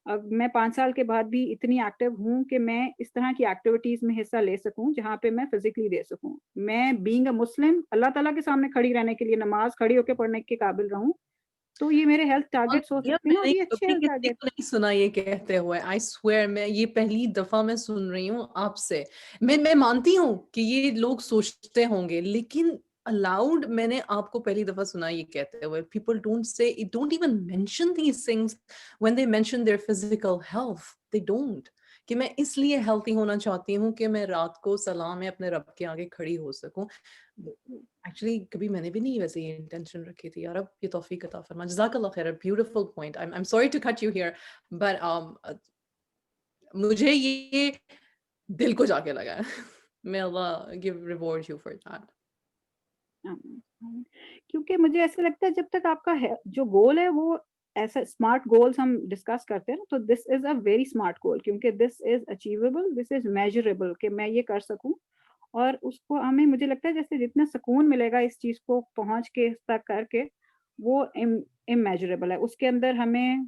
अब मैं 5 साल के बाद भी इतनी एक्टिव हूँ कि मैं इस तरह की एक्टिविटीज़ में हिस्सा ले सकूँ, जहाँ पे मैं फिज़िकली दे सकूँ। मैं बीइंग अ मुस्लिम अल्लाह ताला के सामने खड़ी रहने के लिए नमाज़ खड़ी होके पढ़ने के काबिल रहूँ, तो ये मेरे हेल्थ और टारगेट्स हो यार सकते हैं और मैंने ये अच्छे कभी हेल्थ किसी टारगेट। को नहीं सुना ये कहते हुए, आई स्वेयर, मैं ये पहली दफा मैं सुन रही हूँ आपसे। मैं मानती हूँ कि ये लोग सोचते होंगे, लेकिन अलाउड मैंने आपको पहली दफा सुना ये कहते हुए। People don't even mention these things when they mention their physical health. They don't, कि मैं इसलिए हेल्थी होना चाहती हूँ कि मैं रात को सलाह में अपने रब के आगे खड़ी हो सकूं। एक्चुअली कभी मैंने भी नहीं वैसे ये इंटेंशन रखी थी यार। अब ये तौफीक अता फरमा, जज़ाकल्लाह खैर, beautiful point. I am sorry to cut you here, but मुझे ये दिल को जाके लगा है। May Allah give reward you for that. क्योंकि मुझे ऐसा लगता है जब तक आपका है जो गोल है वो ऐसा स्मार्ट गोल्स हम डिस्कस करते हैं ना, तो this is a very smart goal क्योंकि this is achievable, this is measurable कि मैं ये कर सकूं। और उसको हमें मुझे लगता है जैसे जितना सुकून मिलेगा इस चीज को पहुंच के इस तक करके, वो इमेजरेबल है। उसके अंदर हमें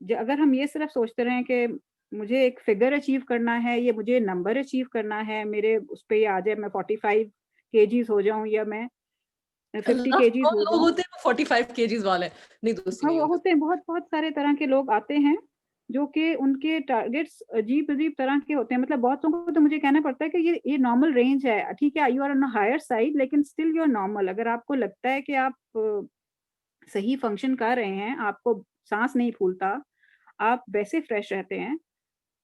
अगर हम ये सिर्फ सोचते रहें कि मुझे एक फिगर अचीव करना है, ये मुझे नंबर अचीव करना है, मेरे उस पे ये आ जाए, मैं 45 केजीज हो जाऊं या मैं 50 अल्लाह, केजीज कौन हो लोग जाऊं। होते हैं 45 केजीज वाले? नहीं, दोस्ती हाँ, नहीं वो होगी। होते हैं, बहुत-बहुत सारे तरह के लोग आते हैं, जो कि उनके टारगेट्स अजीब-अजीब तरह के होते हैं। मतलब बहुतों को तो मुझे कहना पड़ता है कि ये नॉर्मल रेंज है। ठीक है, you are on a higher side लेकिन स्टिल यू आर नॉर्मल। अगर आपको लगता है कि आप सही फंक्शन कर रहे हैं, आपको साँस नहीं फूलता, आप वैसे फ्रेश रहते हैं,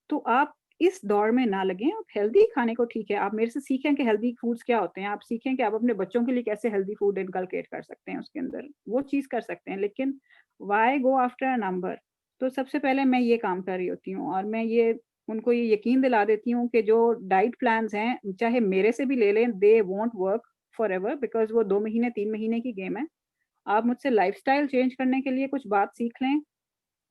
तो आप इस दौड़ में ना लगें। आप हेल्दी खाने को ठीक है, आप मेरे से सीखें कि हेल्दी फूड्स क्या होते हैं, आप सीखें कि आप अपने बच्चों के लिए कैसे हेल्दी फूड इनकलकेट कर सकते हैं उसके अंदर, वो चीज़ कर सकते हैं। लेकिन why go after a number? तो सबसे पहले मैं ये काम कर रही होती हूँ और मैं ये उनको ये यकीन दिला देती हूँ कि जो डाइट प्लान्स हैं, चाहे मेरे से भी ले लें, they won't work forever because वो 2 महीने, 3 महीने की गेम है। आप मुझसे लाइफ़स्टाइल चेंज करने के लिए कुछ बात सीख लें,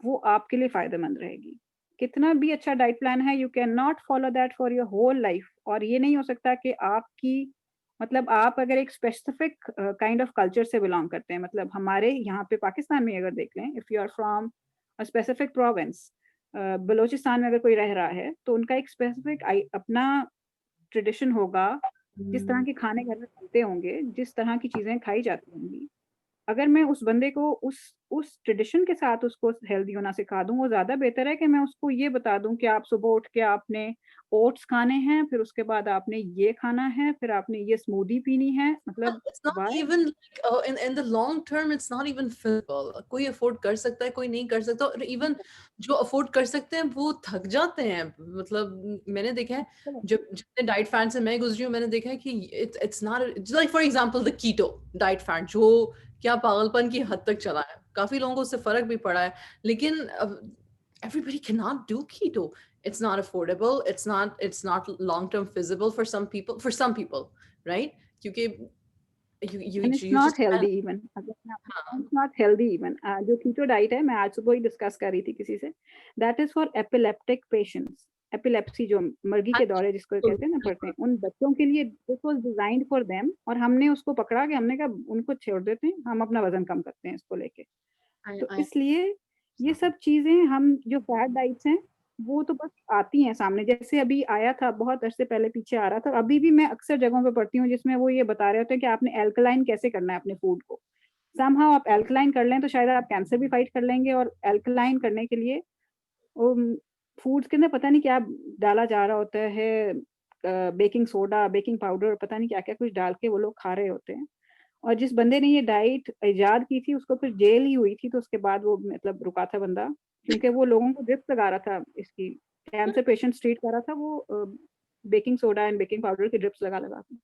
वो आपके लिए फ़ायदेमंद रहेगी। कितना भी अच्छा डाइट प्लान है, you can not follow that for your whole life. और ये नहीं हो सकता कि आपकी मतलब आप अगर एक स्पेसिफिक काइंड ऑफ कल्चर से बिलॉन्ग करते हैं, मतलब हमारे यहाँ पे पाकिस्तान में अगर देख लें, if you are from a specific province, Balochistan में अगर कोई रह रहा है, तो उनका एक स्पेसिफिक अपना ट्रेडिशन होगा, जिस तरह के खाने घर में बनते होंगे, जिस तरह की चीज़ें खाई जाती होंगी। अगर मैं उस बंदे को उस ट्रेडिशन के साथ उसको हेल्दी होना सिखा दूँ, वो ज़्यादा बेहतर है कि मैं उसको ये बता दूँ कि आप सुबह उठ के आपने ओट्स खाने हैं, फिर उसके बाद आपने ये खाना है, फिर आपने ये स्मूदी पीनी है। मतलब It's not why? even like in the long term it's not even feasible. कोई अफोर्ड कर सकता है, कोई नहीं कर सकता। और इवन जो अफोर्ड कर सकते हैं वो थक जाते हैं। मतलब मैंने देखा है, जब जितने डाइट फैट से मैं गुजरी हूँ, मैंने देखा है कि it's not like for example the keto diet fat, जो क्या पागलपन की हद तक चला है। काफी लोगों को उससे फर्क भी पड़ा है, लेकिन everybody cannot do keto. It's not affordable. It's not long term feasible for some people, right? क्योंकि and it's you not just healthy can't। Even. अगर मैं आपको बताऊं, हाँ, इट्स नॉट हेल्दी इवन। जो कीटो डाइट है, मैं आज सुबह ही डिस्कस कर रही थी किसी से, that is for epileptic patients. Epilepsy जो मर्गी के दौरे जिसको कहते हैं ना, पड़ते हैं, उन बच्चों के लिए this was designed for them. और हमने उसको पकड़ा के हमने कहा उनको छोड़ देते हैं, हम अपना वजन कम करते हैं इसको लेके। तो I इसलिए ये सब चीज़ें हम जो फैट डाइट्स हैं, वो तो बस आती हैं सामने। जैसे अभी आया था, बहुत अरसे पहले पीछे आ रहा था, अभी भी मैं अक्सर जगहों पे पढ़ती हूँ जिसमें वो ये बता रहे होते हैं कि आपने एल्कलाइन कैसे करना है अपने फूड को। समहाउ आप एल्कलाइन कर लें तो शायद आप कैंसर भी फाइट कर लेंगे। और एल्कलाइन करने के लिए फूड्स के अंदर पता नहीं क्या डाला जा रहा होता है, बेकिंग सोडा, बेकिंग पाउडर, पता नहीं क्या-क्या कुछ डाल के वो लोग खा रहे होते हैं। और जिस बंदे ने ये डाइट इजाद की थी उसको फिर जेल ही हुई थी, तो उसके बाद वो मतलब रुका था बंदा, क्योंकि वो लोगों को ड्रिप्स लगा रहा था इसकी। कैंसर पेशेंट्स ट्रीट कर रहा था वो baking soda and baking powder की ड्रिप्स लगा के।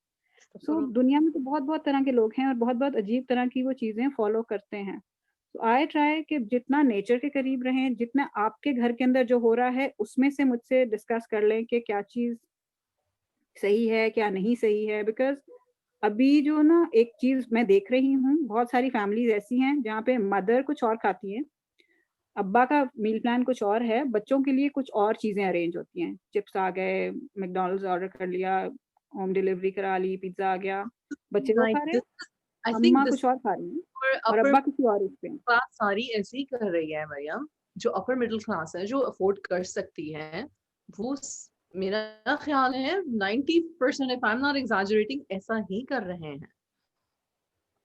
सो दुनिया में तो बहुत-बहुत तरह के लोग हैं और बहुत-बहुत अजीब तरह की वो चीज़ें फॉलो करते हैं। तो आई ट्राई कि जितना नेचर के करीब रहें, जितना आपके घर के अंदर जो हो रहा है उसमें से मुझसे डिस्कस कर लें कि क्या चीज़ सही है, क्या नहीं सही है। बिकॉज़ अभी जो ना एक चीज मैं देख रही हूँ, बहुत सारी फैमिलीज ऐसी हैं जहाँ पे मदर कुछ और खाती है, अब्बा का मील प्लान कुछ और है, बच्चों के लिए कुछ और चीजें अरेंज होती हैं। चिप्स आ गए, मैकडॉनल्ड्स ऑर्डर कर लिया, होम डिलीवरी करा ली, पिज्जा आ गया, बच्चे वो Like खा रहे this, हैं, I think अम्मा this कुछ और खा रही हैं for और upper अब्बा किसी और उस पे हैं। क्लास सारी ऐसे ही कर रही है मरियम। जो अपर मिडिल क्लास है, जो अफोर्ड कर सकती है, वो मेरा ख्याल है 90%, if I'm not exaggerating, ऐसा ही कर रहे हैं।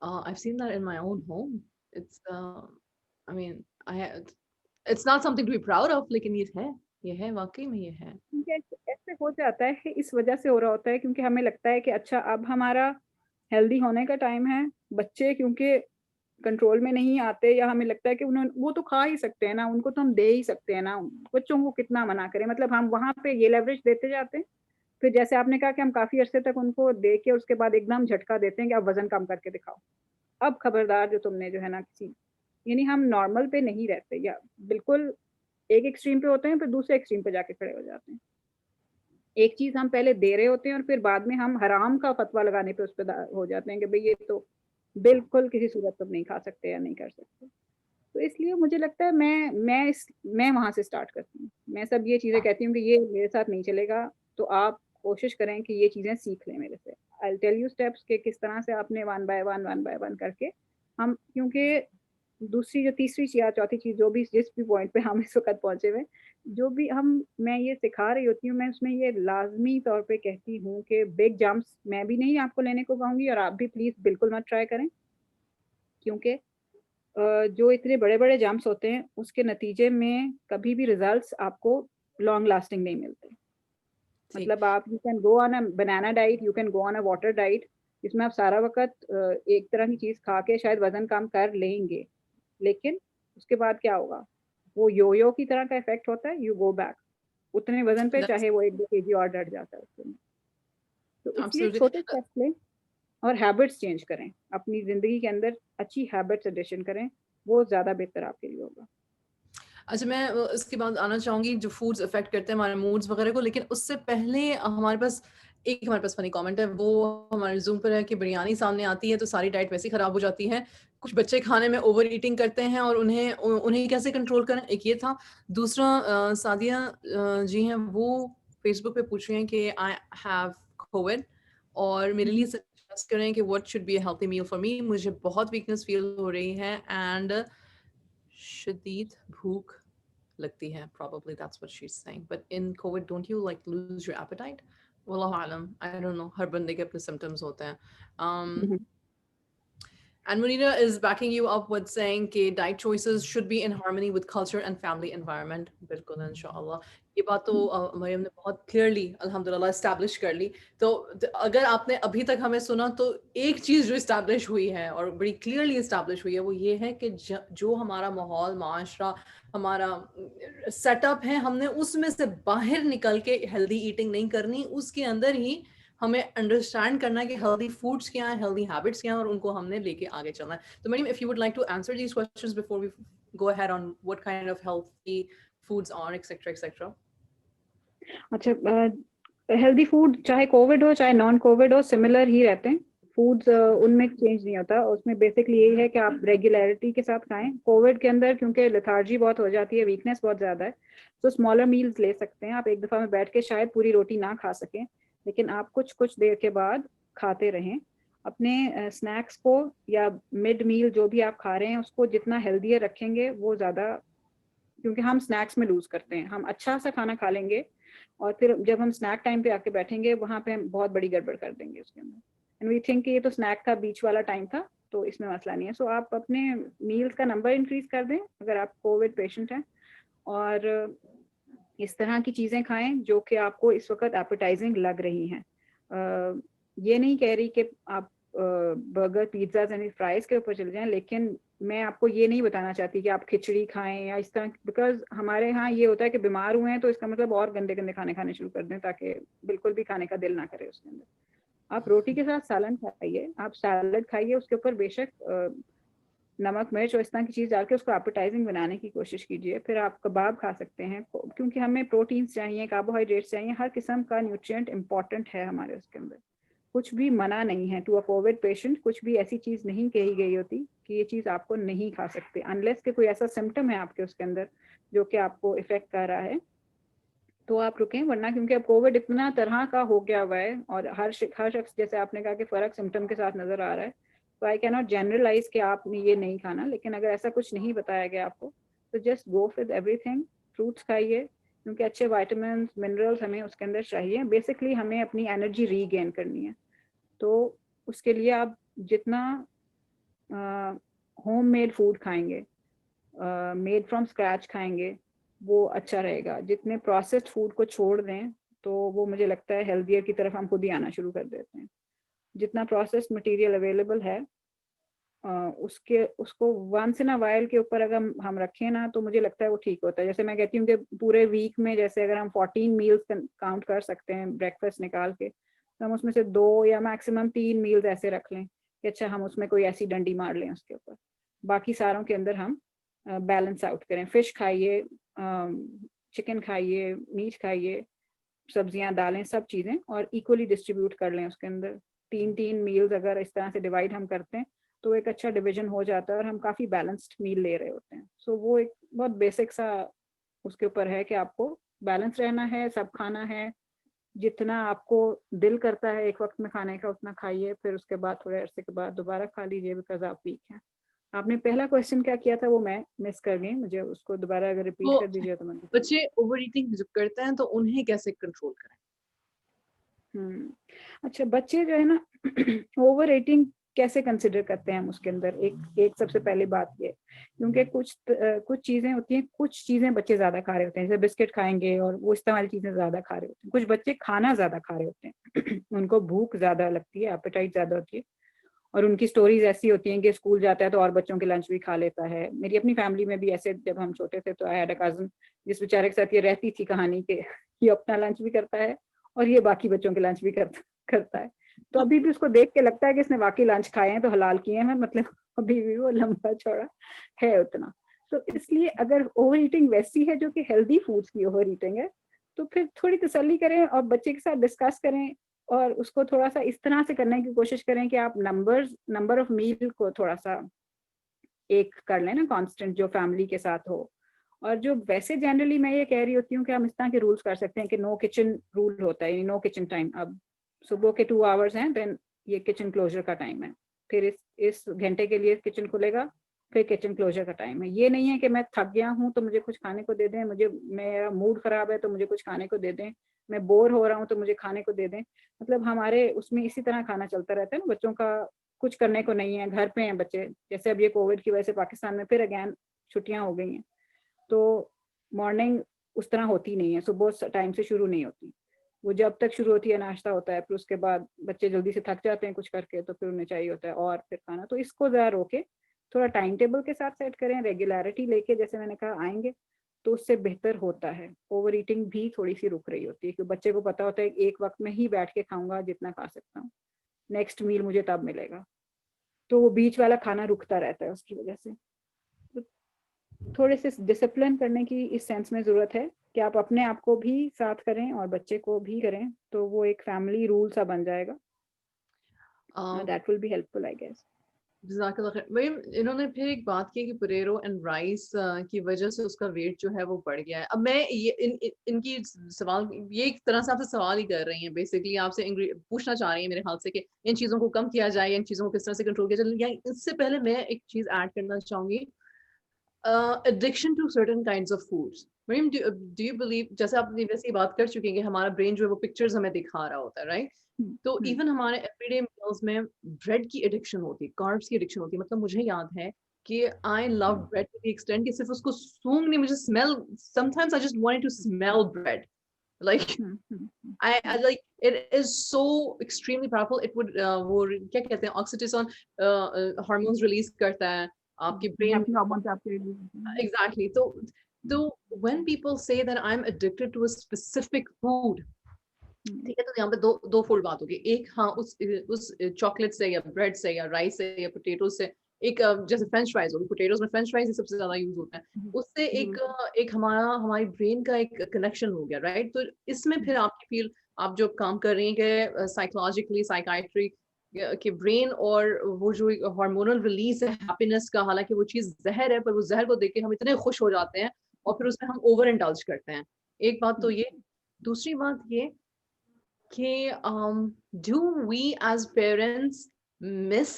I've seen that in my own home. It's I mean, it's not something to be proud of, लेकिन ये है वाकई में ये है। क्योंकि ऐसे हो जाता है, इस वजह से हो रहा होता है क्योंकि हमें लगता है कि अच्छा अब हमारा हेल्दी होने का टाइम है, बच्चे क्योंकि कंट्रोल में नहीं आते या हमें लगता है कि उन्होंने वो तो खा ही सकते हैं ना, उनको तो हम दे ही सकते हैं ना, बच्चों को कितना मना करें, मतलब हम वहाँ पे ये लेवरेज देते जाते हैं। फिर जैसे आपने कहा कि हम काफ़ी अरसे तक उनको दे के उसके बाद एकदम झटका देते हैं कि अब वज़न कम करके दिखाओ। अब खबरदार जो तुमने जो है ना किसी यानी हम नॉर्मल पे नहीं रहते या बिल्कुल एक एक्सट्रीम पे होते हैं, फिर दूसरे एक्सट्रीम पे जाके खड़े हो जाते हैं। एक चीज़ हम पहले दे रहे होते हैं और फिर बाद में हम हराम का फतवा लगाने पे उस पे हो जाते हैं कि भई ये तो बिल्कुल किसी सूरत तुम नहीं खा सकते या नहीं कर सकते। तो इसलिए मुझे लगता है मैं वहाँ से स्टार्ट करती हूँ। मैं सब ये चीज़ें कहती हूँ कि ये मेरे साथ नहीं चलेगा, तो आप कोशिश करें कि ये चीज़ें सीख लें मेरे से। I will tell you steps कि किस तरह से आपने वन बाय वन करके हम क्योंकि दूसरी जो तीसरी या चौथी चीज़ जो भी जिस भी पॉइंट पे हम इस वक़्त पहुँचे हुए हैं, जो भी हम मैं ये सिखा रही होती हूँ, मैं उसमें ये लाज़मी तौर पे कहती हूँ कि बिग जंप्स मैं भी नहीं आपको लेने को कहूँगी और आप भी प्लीज़ बिल्कुल मत ट्राई करें। क्योंकि जो इतने बड़े-बड़े जंप्स होते हैं, उसके नतीजे में कभी भी रिज़ल्ट्स आपको लॉन्ग लास्टिंग नहीं मिलते। ठीक। मतलब आप you can go on a banana diet, you can go on a water diet, जिसमें आप सारा वक़्त एक तरह की चीज़ खा के शायद वज़न कम कर लेंगे, लेकिन उसके बाद क्या होगा? वो यो-यो की तरह का इफ़ेक्ट होता है, यू गो बैक उतने वज़न पे That's चाहे वो 1-2 केजी और बढ़ जाता है उसमें। तो इसलिए absolutely। छोटे स्टेप्स लें और हैबिट्स चेंज करें। अपनी ज़िंदगी के अंदर अच्छी हैबिट्स एडिशन करें, वो ज़्यादा बेहतर आपके लिए होगा। अच्छा, मैं इसके बाद आना चाहूँगी जो फूड्स अफ़ेक्ट करते हैं हमारे मूड्स वग़ैरह को, लेकिन उससे पहले हमारे पास फ़नी कमेंट है, वो हमारे ज़ूम पर है कि बिरयानी सामने आती है तो सारी डाइट वैसे ही ख़राब हो जाती है। कुछ बच्चे खाने में ओवर ईटिंग करते हैं और उन्हें कैसे कंट्रोल करें? एक ये था। दूसरा सादिया जी हैं, वो फ़ेसबुक पे पूछ रही हैं कि आई हैव कोविड और मेरे हुँ, लिए हुँ। सजेस्ट करें कि what should be a healthy meal for me? मुझे बहुत वीकनेस फ़ील हो रही है एंड शदीद भूख लगती है, probably that's what she's saying. But in COVID, don't you like lose your appetite? Wallahu alam, I don't know. हर बंदे के अपने symptoms होते हैं. हुँ, हुँ। And Munira is backing you up with saying कि diet choices should be in harmony with culture and family environment. बिल्कुल इंशाअल्लाह। ये बात तो मरियम ने बहुत clearly अल्हम्दुलिल्लाह establish कर ली। तो अगर आपने अभी तक हमें सुना तो एक चीज़ जो establish हुई है और बड़ी clearly establish हुई है वो ये है कि जो हमारा माहौल, माशरा, हमारा सेटअप है, हमने उसमें से बाहर निकल के healthy eating नहीं करनी, उसके अंदर ही हमें अंडरस्टैंड करना है कि हेल्दी फूड्स क्या हैं, हेल्दी हैबिट्स क्या हैं और उनको हमने लेके आगे चलना है। तो madam, if you would like to answer these questions before we go ahead on what kind of healthy foods are etcetera etcetera. अच्छा हेल्दी फूड चाहे कोविड हो चाहे नॉन कोविड हो सिमिलर ही रहते हैं। फूड्स उनमें चेंज नहीं होता, उसमें बेसिकली यही है कि आप रेगुलरिटी के साथ खाएं। कोविड के अंदर क्योंकि लेथार्जी बहुत हो जाती है, वीकनेस बहुत ज़्यादा है, तो स्मॉलर मील्स ले सकते हैं। आप एक दफ़ा में बैठ के शायद पूरी रोटी ना खा सकें, लेकिन आप कुछ कुछ देर के बाद खाते रहें। अपने स्नैक्स को या मिड मील जो भी आप खा रहे हैं उसको जितना हेल्दियर रखेंगे वो ज़्यादा, क्योंकि हम स्नैक्स में लूज करते हैं। हम अच्छा सा खाना खा लेंगे और फिर जब हम स्नैक टाइम पे आके बैठेंगे वहाँ पे हम बहुत बड़ी गड़बड़ कर देंगे उसके अंदर, एंड वी थिंक ये तो स्नैक का बीच वाला टाइम था तो इसमें मसला नहीं है। सो आप अपने मील्स का नंबर इंक्रीज कर दें अगर आप कोविड पेशेंट हैं, और इस तरह की चीज़ें खाएं जो कि आपको इस वक्त एपेटाइजिंग लग रही हैं। ये नहीं कह रही कि आप बर्गर, पिज्ज़ाज़ एंड फ्राइज़ के ऊपर चले जाएं, लेकिन मैं आपको ये नहीं बताना चाहती कि आप खिचड़ी खाएं या इस तरह, बिकॉज़ हमारे यहाँ ये होता है कि बीमार हुए हैं तो इसका मतलब और गंदे-गंदे खाने खाने शुरू कर दें ताकि बिल्कुल भी खाने का दिल ना करे उसके अंदर। आप रोटी के साथ सालन खाइए, आप सैलड खाइए, उसके ऊपर बेशक नमक, मिर्च और इस तरह की चीज़ डाल के उसको एपेटाइजिंग बनाने की कोशिश कीजिए। फिर आप कबाब खा सकते हैं क्योंकि हमें प्रोटीन्स चाहिए, कार्बोहाइड्रेट्स चाहिए, हर किस्म का न्यूट्रिएंट इम्पॉर्टेंट है हमारे उसके अंदर। कुछ भी मना नहीं है टू अ कोविड पेशेंट, कुछ भी ऐसी चीज नहीं कही गई होती कि ये चीज आपको नहीं खा सकते, अनलेस के कोई ऐसा सिम्टम है आपके उसके अंदर जो कि आपको इफेक्ट कर रहा है तो आप रुकें, वरना क्योंकि अब कोविड इतना तरह का हो गया हुआ है और हर शख्स, जैसे आपने कहा कि फर्क सिम्टम के साथ नजर आ रहा है, तो आई कैन नॉट जनरलाइज कि आपने ये नहीं खाना, लेकिन अगर ऐसा कुछ नहीं बताया गया आपको तो just go with everything. Fruits खाइए क्योंकि अच्छे वाइटामिन मिनरल्स हमें उसके अंदर चाहिए, बेसिकली हमें अपनी एनर्जी रीगेन करनी है। तो उसके लिए आप जितना होम मेड फूड खाएंगे, मेड फ्रॉम स्क्रैच खाएंगे, वो अच्छा रहेगा। जितने प्रोसेस्ड फूड को छोड़ दें तो वो मुझे लगता है हेल्दियर की तरफ हम खुद ही आना शुरू कर देते हैं। जितना प्रोसेस्ड मटेरियल अवेलेबल है उसको वंस इन अ वाइल के ऊपर अगर हम रखें ना तो मुझे लगता है वो ठीक होता है। जैसे मैं कहती हूँ कि पूरे वीक में जैसे अगर हम 14 मील्स काउंट कर सकते हैं ब्रेकफास्ट निकाल के, तो हम उसमें से 2 या मैक्सिमम 3 मील्स ऐसे रख लें कि अच्छा हम उसमें कोई ऐसी डंडी मार लें उसके ऊपर, बाकी सारों के अंदर हम बैलेंस आउट करें। फिश खाइए, चिकन खाइए, मीट खाइए, सब्जियां दालें सब चीज़ें, और इक्वली डिस्ट्रीब्यूट कर लें उसके अंदर। 3-3 मील्स अगर इस तरह से डिवाइड हम करते हैं तो एक अच्छा डिवीजन हो जाता है और हम काफ़ी बैलेंस्ड मील ले रहे होते हैं। सो वो एक बहुत बेसिक सा उसके ऊपर है कि आपको बैलेंस रहना है, सब खाना है, जितना आपको दिल करता है एक वक्त में खाने का उतना खाइए, फिर उसके बाद थोड़े अरसे के बाद दोबारा खा लीजिए बिकॉज आप वीक हैं। आपने पहला क्वेश्चन क्या किया था वो मैं मिस कर गई, मुझे उसको दोबारा अगर रिपीट तो कर दीजिए तो मैं बच्चे ओवर ईटिंग जब करते हैं तो उन्हें कैसे कंट्रोल करें? अच्छा, बच्चे जो है ना ओवर ईटिंग कैसे कंसिडर करते हैं हम उसके अंदर, एक सबसे पहली बात ये, क्योंकि कुछ चीजें होती हैं, कुछ चीजें बच्चे ज्यादा खा रहे होते हैं, जैसे बिस्किट खाएंगे और वो इस तरह वाली चीजें ज्यादा खा रहे होते हैं। कुछ बच्चे खाना ज्यादा खा रहे होते हैं उनको भूख ज्यादा लगती है, एपेटाइट ज्यादा होती है, और उनकी स्टोरीज ऐसी होती हैं कि स्कूल जाता है तो और बच्चों के लंच भी खा लेता है। मेरी अपनी फैमिली में भी ऐसे, जब हम छोटे थे तो आई हैड अ कजन जिस बेचारे के साथ ये रहती थी कहानी के ये अपना लंच भी करता है और ये बाकी बच्चों के लंच भी करता है। तो अभी भी उसको देख के लगता है कि इसने वाकई लंच खाए हैं तो हलाल किए हैं, मतलब अभी भी वो लंबा चौड़ा है उतना। तो इसलिए अगर ओवर ईटिंग वैसी है जो कि हेल्दी फूड्स की ओवर ईटिंग है, तो फिर थोड़ी तसल्ली करें और बच्चे के साथ डिस्कस करें और उसको थोड़ा सा इस तरह से करने की कोशिश करें कि आप नंबर ऑफ मील को थोड़ा सा एक कर लें ना कांस्टेंट, जो फैमिली के साथ हो। और जो वैसे जनरली मैं ये कह रही होती हूँ कि हम इस तरह के रूल्स कर सकते हैं कि नो किचन रूल होता है, नो किचन टाइम। अब सुबह के 2 आवर्स हैं, देन ये किचन क्लोजर का टाइम है, फिर इस घंटे के लिए किचन खुलेगा, फिर किचन क्लोजर का टाइम है। ये नहीं है कि मैं थक गया हूँ तो मुझे कुछ खाने को दे दें, मेरा मूड खराब है तो मुझे कुछ खाने को दे दें, मैं बोर हो रहा हूँ तो मुझे खाने को दे दें। मतलब हमारे उसमें इसी तरह खाना चलता रहता है ना, बच्चों का कुछ करने को नहीं है, घर पे हैं बच्चे। जैसे अब ये कोविड की वजह से पाकिस्तान में फिर अगेन छुट्टियां हो गई हैं, तो मॉर्निंग उस तरह होती नहीं है, सुबह टाइम से शुरू नहीं होती। वो जब तक शुरू होती है नाश्ता होता है, फिर उसके बाद बच्चे जल्दी से थक जाते हैं कुछ करके, तो फिर उन्हें चाहिए होता है और फिर खाना। तो इसको जरा रोके, थोड़ा टाइम टेबल के साथ सेट करें, रेगुलरिटी लेके, जैसे मैंने कहा आएंगे तो उससे बेहतर होता है। ओवर ईटिंग भी थोड़ी सी रुक रही होती है क्योंकि बच्चे को पता होता है एक वक्त में ही बैठ के खाऊंगा जितना खा सकता हूँ, नेक्स्ट मील मुझे तब मिलेगा, तो वो बीच वाला खाना रुकता रहता है उसकी वजह से। तो थोड़े से डिसिप्लिन करने की इस सेंस में जरूरत है कि आप अपने आप को भी साथ करें और बच्चे को भी करें, तो वो एक फैमिली रूल सा बन जाएगा। That will be helpful I guess. जज़ाकल्लाह खैर। भाई इन्होंने फिर एक बात की कि पोटैटो एंड राइस की वजह से उसका वेट जो है वो बढ़ गया है। अब मैं ये इनकी सवाल ये एक तरह से आपसे सवाल ही कर रही हैं, बेसिकली आपसे पूछना चाह रही हैं मेरे ख्याल से कि इन चीज़ों को कम किया जाए या इन चीज़ों को किस तरह से कंट्रोल किया जाए। या इससे पहले मैं एक चीज़ ऐड करना चाहूँगी, addiction to certain kinds of foods. Mariam, do you believe, जैसे आप वैसे ही बात कर चुके हैं कि हमारा ब्रेन जो है वो पिक्चर्स हमें दिखा रहा होता है, राइट? तो इवन हमारे एवरीडे मील्स में ब्रेड की एडिक्शन होती है, कार्ब्स की एडिक्शन होती है। मतलब मुझे याद है कि I love bread to the extent कि सिर्फ उसको सूंघने, मुझे smell, sometimes I just wanted to smell bread, like I like it is so extremely powerful. It would वो क्या कहते हैं, ऑक्सीटोसिन हार्मोन्स रिलीज करता है आपके ब्रेन। Exactly. तो when people say that I'm addicted to a specific food, ठीक है, तो यहाँ पे दो फोल्ड बात होगी। एक, हाँ, उस चॉकलेट से या ब्रेड से या राइस से या पोटैटो से एक जैसे फ्रेंच फ्राइज होगी, पोटैटोज में फ्रेंच फ्राइज ही सबसे ज्यादा यूज होता है, उससे एक एक हमारी ब्रेन का एक कनेक्शन हो गया, राइट? तो इसमें फिर आपकी फील, आप जो काम कर रही हैं कि साइकोलॉजिकली साइकाइट्री कि ब्रेन और वो जो हार्मोनल रिलीज है हैप्पीनेस का, हालांकि वो चीज जहर है, पर वो जहर को देख के हम इतने खुश हो जाते हैं और फिर उसमें हम ओवर इंडल्ज करते हैं। एक बात तो ये, दूसरी बात ये कि do we as parents miss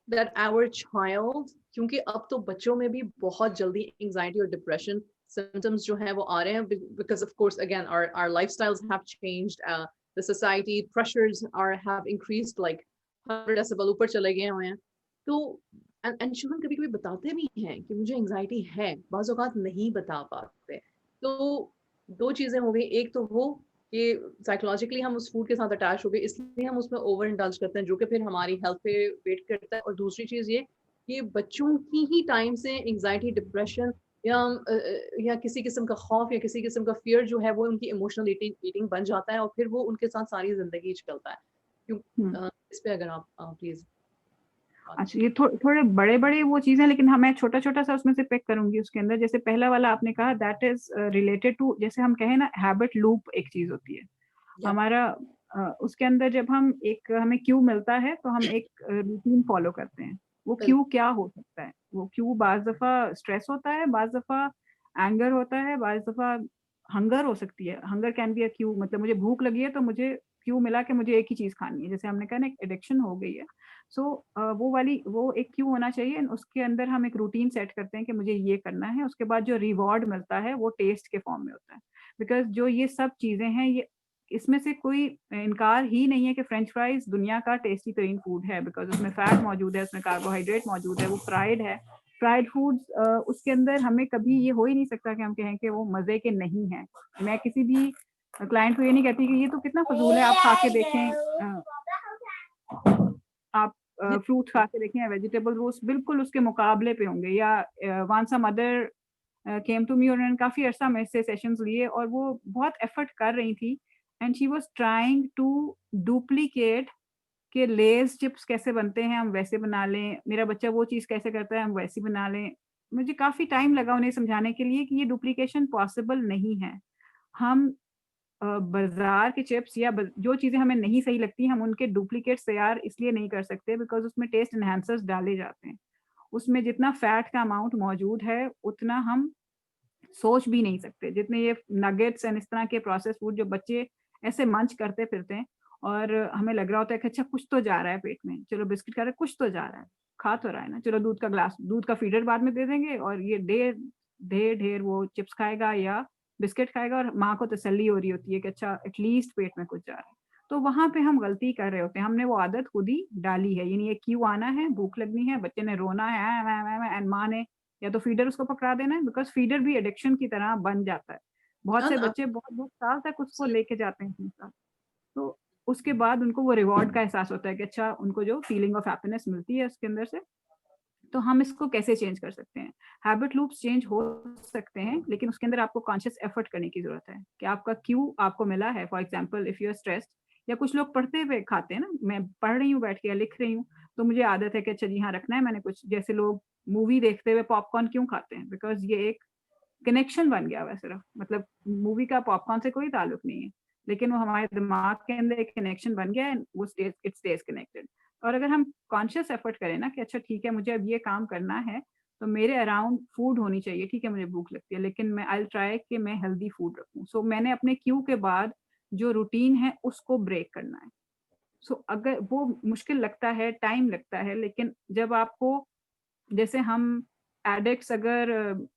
that our child, क्योंकि अब तो बच्चों में भी बहुत जल्दी एंजाइटी और डिप्रेशन सिम्टम्स जो हैं वो आ रहे हैं, because of course again our lifestyles have changed, the society pressures are have increased like 100 decibel ऊपर चले गए हुए हैं। तो एंड शुभम कभी कभी बताते भी हैं कि मुझे एंजाइटी है, बाज़ औक़ात नहीं बता पाते। तो दो चीजें हो गई, एक तो वो कि साइकोलॉजिकली हम उस फूड के साथ अटैच हो गए, इसलिए हम उसमें ओवर इंडल्ज करते हैं, जो कि फिर हमारी हेल्थ पे वेट करता है। और दूसरी चीज ये कि बच्चों की ही टाइम से एंजाइटी, डिप्रेशन या किसी किस्म का खौफ या किसी किस्म का फियर जो है वो उनकी इमोशनल ईटिंग बन जाता है और फिर वो उनके साथ सारी जिंदगी चलता है। क्यों इस पे अगर आप प्लीज। अच्छा, ये थोड़े बड़े-बड़े वो चीज़ें, लेकिन हाँ, मैं छोटा-छोटा सा उसमें से पिक करूँगी उसके अंदर। जैसे पहला वाला आपने कहा, दैट इज़ रिलेटेड टू, जैसे हम कहें ना, हैबिट लूप एक चीज़ होती है। हमारा उसके अंदर जब हमें क्यू मिलता है तो हम एक रूटीन फॉलो करते हैं। वो क्यू क्या हो सकता है? वो क्यू बाज़ दफ़ा स्ट्रेस होता है, बाज़ दफ़ा एंगर होता है, बाज़ दफ़ा हंगर हो सकती है। Hunger can be a Q, मतलब मुझे भूख लगी है तो मुझे क्यू मिला कि मुझे एक ही चीज़ खानी है। जैसे हमने कहा ना, एक एडिक्शन हो गई है। सो वो एक क्यू होना चाहिए, and उसके अंदर हम एक रूटीन सेट करते हैं कि मुझे ये करना है। उसके बाद जो रिवॉर्ड मिलता है वो टेस्ट के फॉर्म में होता है। बिकॉज़ जो ये सब चीज़ें हैं, ये इसमें से कोई इनकार ही नहीं है कि फ्रेंच फ्राइज़ दुनिया का टेस्टी तरीन फूड है, बिकॉज़ उसमें फैट मौजूद है, उसमें कार्बोहाइड्रेट मौजूद है, वो फ्राइड है। फ्राइड फूड्स उसके अंदर हमें कभी ये हो ही नहीं सकता कि हम कहें कि वो मज़े के नहीं हैं। मैं किसी भी क्लाइंट को ये नहीं कहती कि ये तो कितना फ़ज़ूल है, आप खा के देखें। आप फ्रूट खा के देखें या वेजिटेबल, वो बिल्कुल उसके मुकाबले पे होंगे। या once a mother came to me, और उन्होंने काफ़ी अरसा मेरे से सेशंस लिए और वो बहुत एफर्ट कर रही थी, and she was trying to duplicate कि लेज़ चिप्स कैसे बनते हैं हम वैसे बना लें, मेरा बच्चा वो चीज़ कैसे करता है हम वैसी बना लें। मुझे काफ़ी टाइम लगा उन्हें समझाने के लिए कि ये डुप्लीकेशन पॉसिबल नहीं है। हम बाज़ार के चिप्स या ब जो चीज़ें हमें नहीं सही लगती, हम उनके डुप्लीकेट्स तैयार इसलिए नहीं कर सकते बिकॉज़ उसमें टेस्ट एनहांसर्स डाले जाते हैं। उसमें जितना फैट का अमाउंट मौजूद है, उतना हम सोच भी नहीं सकते। जितने ये नगेट्स एंड इस तरह के प्रोसेस्ड फूड जो बच्चे ऐसे मंच करते फिरते हैं, और हमें लग रहा होता है कि अच्छा कुछ तो जा रहा है पेट में, चलो बिस्किट खा रहे हैं, कुछ तो जा रहा है, खा तो रहा है ना, चलो दूध का फीडर बाद में दे देंगे, और ये ढेर वो चिप्स खाएगा या बिस्किट खाएगा, और माँ को तसल्ली हो रही होती है कि अच्छा एटलीस्ट पेट में कुछ जा रहा है। तो वहाँ पे हम गलती कर रहे होते हैं, हमने वो आदत खुद ही डाली है। यानी ये क्यों आना है, भूख लगनी है, बच्चे ने रोना है, एंड माँ ने या तो फीडर उसको पकड़ा देना है, बिकॉज़ फीडर भी एडिक्शन की तरह बन जाता है। बहुत से बच्चे बहुत-बहुत साल तक उसको लेके जाते हैं अपने साथ। तो उसके बाद उनको वो रिवॉर्ड का एहसास होता है कि अच्छा उनको जो फीलिंग ऑफ हैप्पीनेस मिलती है उसके अंदर से, तो हम इसको कैसे चेंज कर सकते हैं? हैबिट लूप्स चेंज हो सकते हैं, लेकिन उसके अंदर आपको कॉन्शियस एफर्ट करने की ज़रूरत है कि आपका क्यू आपको मिला है। For example if you are stressed, या कुछ लोग पढ़ते हुए खाते हैं ना, मैं पढ़ रही हूँ बैठ के या लिख रही हूँ, तो मुझे आदत है कि अच्छा जी हाँ, रखना है मैंने कुछ। जैसे लोग मूवी देखते हुए पॉपकॉर्न क्यों खाते हैं? बिकॉज़ ये एक कनेक्शन बन गया हुआ है सिर्फ, मतलब मूवी का पॉपकॉर्न से कोई ताल्लुक नहीं है, लेकिन वो हमारे दिमाग के अंदर एक कनेक्शन बन गया है, वो इट स्टेज कनेक्टेड। और अगर हम कॉन्शियस एफर्ट करें ना कि अच्छा ठीक है, मुझे अब ये काम करना है, तो मेरे अराउंड फूड होनी चाहिए। ठीक है, मुझे भूख लगती है, लेकिन मैं आई विल ट्राई कि मैं हेल्दी फूड रखूँ। सो मैंने अपने क्यू के बाद जो रूटीन है उसको ब्रेक करना है। सो अगर वो मुश्किल लगता है, टाइम लगता है, लेकिन जब आपको, जैसे हम एडिक्ट्स, अगर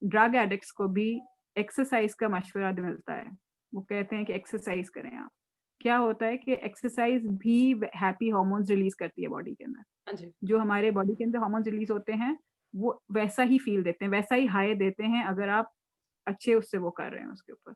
ड्रग एडिक्ट्स को भी एक्सरसाइज का मशवरा मिलता है, वो कहते हैं कि एक्सरसाइज करें आप। क्या होता है कि एक्सरसाइज भी हैप्पी हार्मोन्स रिलीज करती है बॉडी के अंदर। हाँ जी। जो हमारे बॉडी के अंदर हार्मोन्स रिलीज होते हैं, वो वैसा ही फील देते हैं, वैसा ही हाई देते हैं, अगर आप अच्छे उससे वो कर रहे हैं उसके ऊपर।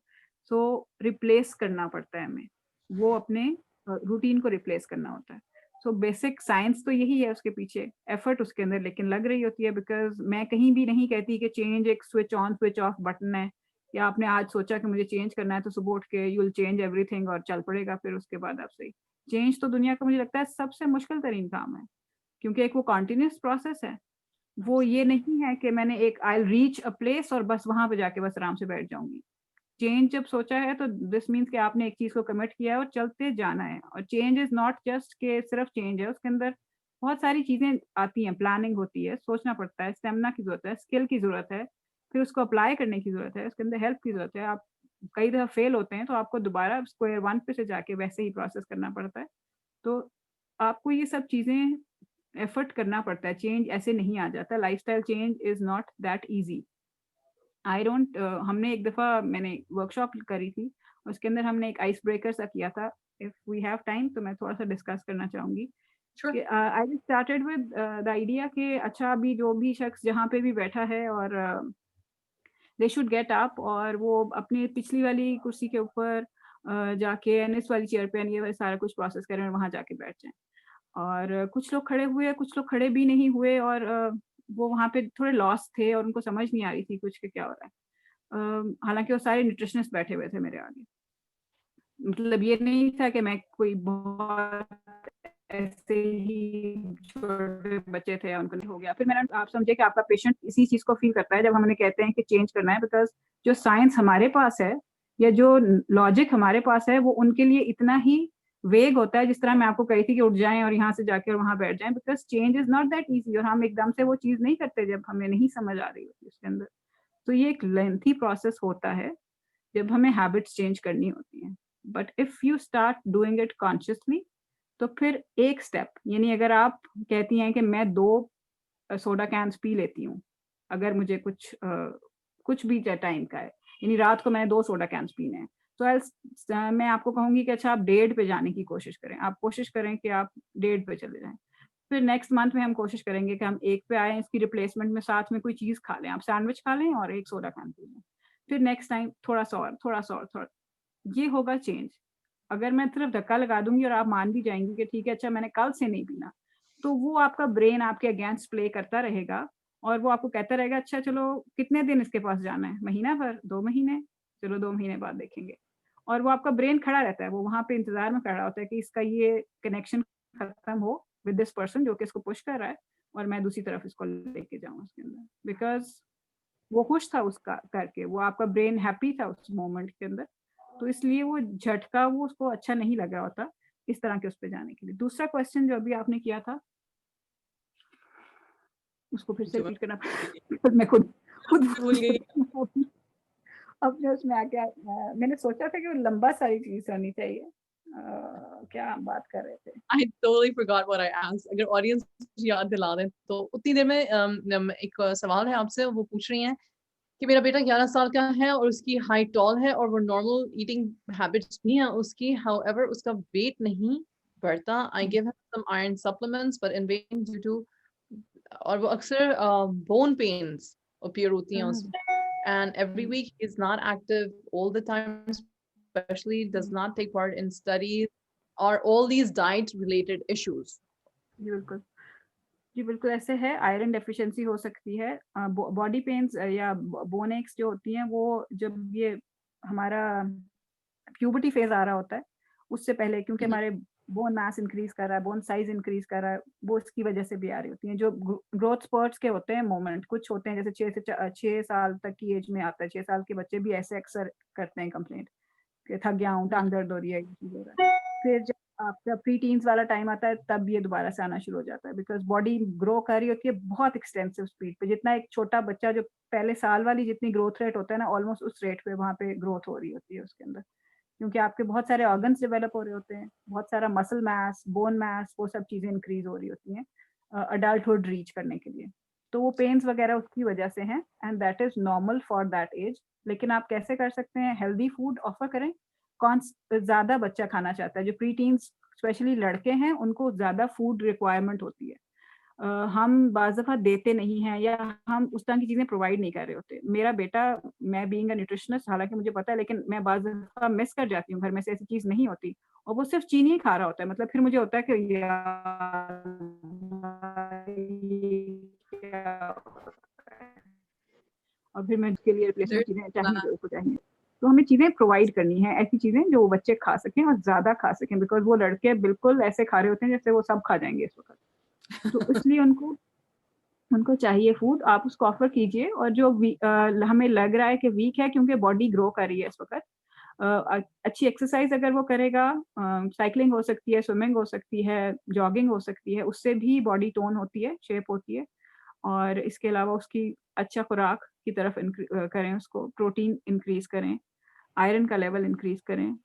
सो रिप्लेस करना पड़ता है हमें, वो अपने रूटीन को रिप्लेस करना होता है। सो बेसिक साइंस तो यही है उसके पीछे, एफर्ट उसके अंदर लेकिन लग रही होती है। बिकॉज़ मैं कहीं भी नहीं कहती कि चेंज एक switch on switch off button है, या आपने आज सोचा कि मुझे चेंज करना है तो सुबह उठ के यू विल चेंज एवरीथिंग और चल पड़ेगा फिर उसके बाद आप सही। चेंज तो दुनिया का मुझे लगता है सबसे मुश्किल तरीन काम है, क्योंकि एक वो कंटीन्यूअस प्रोसेस है। वो ये नहीं है कि मैंने एक आई रीच अ प्लेस और बस वहां पे जाके बस आराम से बैठ जाऊंगी। चेंज जब सोचा है तो दिस मीन्स कि आपने एक चीज को कमिट किया है और चलते जाना है। और चेंज इज नॉट जस्ट के सिर्फ चेंज है, उसके अंदर बहुत सारी चीजें आती हैं, प्लानिंग होती है, सोचना पड़ता है, स्टेमिना की जरूरत है, स्किल की जरूरत है, फिर उसको अप्लाई करने की जरूरत है, उसके अंदर हेल्प की जरूरत है। आप कई दफा फेल होते हैं तो आपको दोबारा स्क्वायर वन पे से जाके वैसे ही प्रोसेस करना पड़ता है। तो आपको ये सब चीजें एफर्ट करना पड़ता है, चेंज ऐसे नहीं आ जाता। Lifestyle change is not that easy. I don't हमने एक दफा मैंने वर्कशॉप करी थी, उसके अंदर हमने एक आइस ब्रेकर सा किया था। इफ वी हैव टाइम तो मैं थोड़ा सा डिस्कस करना चाहूंगी Sure. कि I started with the idea कि अच्छा अभी जो भी शख्स जहाँ पे भी बैठा है और दे शुड गेट अप और वो अपनी पिछली वाली कुर्सी के ऊपर जाके एंड इस वाली चेयर पे ये सारा कुछ प्रोसेस करें और वहां जाके बैठ जाएं। और कुछ लोग खड़े हुए, कुछ लोग खड़े भी नहीं हुए और वो वहाँ पे थोड़े लॉस थे और उनको समझ नहीं आ रही थी कुछ कि क्या हो रहा है। हालांकि वो सारे न्यूट्रिशनिस्ट बैठे हुए थे मेरे आगे। मतलब ये नहीं था कि मैं कोई बहुत ऐसे ही छोटे बच्चे थे उनको नहीं हो गया। फिर मैंने आप समझे कि आपका पेशेंट इसी चीज को फील करता है जब हमने कहते हैं कि चेंज करना है, बिकॉज जो साइंस हमारे पास है या जो लॉजिक हमारे पास है वो उनके लिए इतना ही वेग होता है, जिस तरह मैं आपको कही थी कि उठ जाएं और यहाँ से जाके और वहां बैठ जाएं, because change is not that easy. और हम एकदम से वो चीज नहीं करते जब हमें नहीं समझ आ रही होती उसके अंदर। तो ये एक लेंथी प्रोसेस होता है जब हमें हैबिट्स चेंज करनी होती हैं। But if you start doing it consciously तो फिर एक स्टेप, यानी अगर आप कहती हैं कि मैं 2 सोडा कैंस पी लेती हूँ, अगर मुझे कुछ भी टाइम का है, यानी रात को मैंने 2 सोडा कैंस पीने हैं, तो मैं आपको कहूंगी कि अच्छा आप 1.5 पे जाने की कोशिश करें। आप कोशिश करें कि आप 1.5 पे चले जाएं। फिर नेक्स्ट मंथ में हम कोशिश करेंगे कि हम 1 पे आए, इसकी रिप्लेसमेंट में साथ में कोई चीज खा लें, आप सैंडविच खा लें और 1 सोडा कैन पी लें। फिर नेक्स्ट टाइम थोड़ा सा और थोड़ा सा और थोड़ा, ये होगा चेंज। अगर मैं सिर्फ धक्का लगा दूंगी और आप मान भी जाएंगी कि ठीक है अच्छा मैंने कल से नहीं पीना, तो वो आपका ब्रेन आपके अगेंस्ट प्ले करता रहेगा और वो आपको कहता रहेगा अच्छा चलो कितने दिन इसके पास जाना है, महीना भर, 2 महीने, चलो 2 महीने बाद देखेंगे। और वो आपका ब्रेन खड़ा रहता है, वो वहां पे इंतजार में खड़ा होता है कि इसका ये कनेक्शन खत्म हो विद दिस पर्सन जो कि इसको पुश कर रहा है और मैं दूसरी तरफ इसको लेके जाऊँ उसके अंदर। बिकॉज वो खुश था उसका करके, वो आपका ब्रेन हैप्पी था उस मोमेंट के अंदर, तो इसलिए वो झटका वो उसको अच्छा नहीं लग रहा होता इस तरह के उस पे जाने के लिए। दूसरा क्वेश्चन जो अभी आपने किया था उसको फिर से जो रिपीट करना पड़ेगा। मैं खुद खुद भूल गई। अब जो उसमें आ गया, मैंने सोचा था कि वो लंबा सारी चीज होनी चाहिए। क्या हम बात कर रहे थे? I totally forgot what I asked. अगर ऑडियंस याद दिला दें तो उतनी देर में एक सवाल है आपसे, वो पूछ रही हैं कि मेरा बेटा 11 साल का है और उसकी हाइट टॉल है और वो नॉर्मल ईटिंग हैबिट्स भी हैं उसकी, हाउएवर उसका वेट नहीं बढ़ता। I give him some iron supplements but in vain due to, और वो अक्सर बोन पेन्स अपीयर होती हैं उसमें, and every week he's not active all the time, especially does not take part in studies or all these diet related issues. जी बिल्कुल, जी बिल्कुल ऐसे है। आयरन डेफिशिएंसी हो सकती है, बॉडी पेन्स या बोन एक्स जो होती हैं वो जब ये हमारा प्यूबर्टी फेज आ रहा होता है उससे पहले, क्योंकि हमारे बोन मास इंक्रीज कर रहा है, बोन साइज इंक्रीज कर रहा है, वो इसकी वजह से भी आ रही होती हैं। जो ग्रोथ स्पर्ट्स के होते हैं मोमेंट, कुछ होते हैं जैसे 6 साल तक की एज में आता है, 6 साल के बच्चे भी ऐसे अक्सर करते हैं कंप्लेंट कि थक गया हूँ, टांग दर्द हो रही है, ये चीज हो रहा है। फिर जब आपका प्री टीन्स वाला टाइम आता है तब ये दोबारा से आना शुरू हो जाता है, बिकॉज बॉडी ग्रो कर रही होती है बहुत एक्सटेंसिव स्पीड पे। जितना एक छोटा बच्चा जो पहले साल वाली जितनी ग्रोथ रेट होता है ना, ऑलमोस्ट उस रेट पे वहाँ पे ग्रोथ हो रही होती है उसके अंदर, क्योंकि आपके बहुत सारे ऑर्गन्स डेवलप हो रहे होते हैं, बहुत सारा मसल मास, बोन मास, वो सब चीजें इंक्रीज हो रही होती हैं अडल्टहुड रीच करने के लिए। तो वो पेन्स वगैरह उसकी वजह से हैं and that is normal for that age. लेकिन आप कैसे कर सकते हैं, हेल्दी फूड ऑफर करें। कौन ज्यादा बच्चा खाना चाहता है, जो प्री टीन्स स्पेशली लड़के हैं उनको ज्यादा फूड रिक्वायरमेंट होती है, हम बाज़ दफ़ा देते नहीं हैं या हम उस तरह की चीज़ें प्रोवाइड नहीं कर रहे होते। मेरा बेटा, मैं बीइंग अ न्यूट्रिशनिस्ट हालाँकि मुझे पता है, लेकिन मैं बाज़ दफ़ा मिस कर जाती हूँ, घर में से ऐसी चीज़ नहीं होती और वो सिर्फ़ चीनी ही खा रहा होता है। मतलब फिर मुझे होता है कि यार ये क्या हो रहा है? और फिर मैं उसके लिए रिप्लेसमेंट चीज़ें चाहिए, उसको चाहिए। तो हमें चीज़ें प्रोवाइड करनी है, ऐसी चीज़ें जो बच्चे खा सकें और ज़्यादा खा सकें, बिकॉज़ वो लड़के बिल्कुल ऐसे खा रहे होते हैं जैसे वो सब खा जाएँगे इस वक़्त। तो इसलिए उनको उनको चाहिए फूड, आप उसको ऑफर कीजिए, और जो हमें लग रहा है कि वीक है क्योंकि बॉडी ग्रो कर रही है इस वक्त, अच्छी एक्सरसाइज अगर वो करेगा, साइकिलिंग हो सकती है, स्विमिंग हो सकती है, जॉगिंग हो सकती है, उससे भी बॉडी टोन होती है, शेप होती है। और इसके अलावा उसकी अच्छा खुराक की तरफ करें, उसको प्रोटीन इंक्रीज करें, आयरन का लेवल इंक्रीज करें,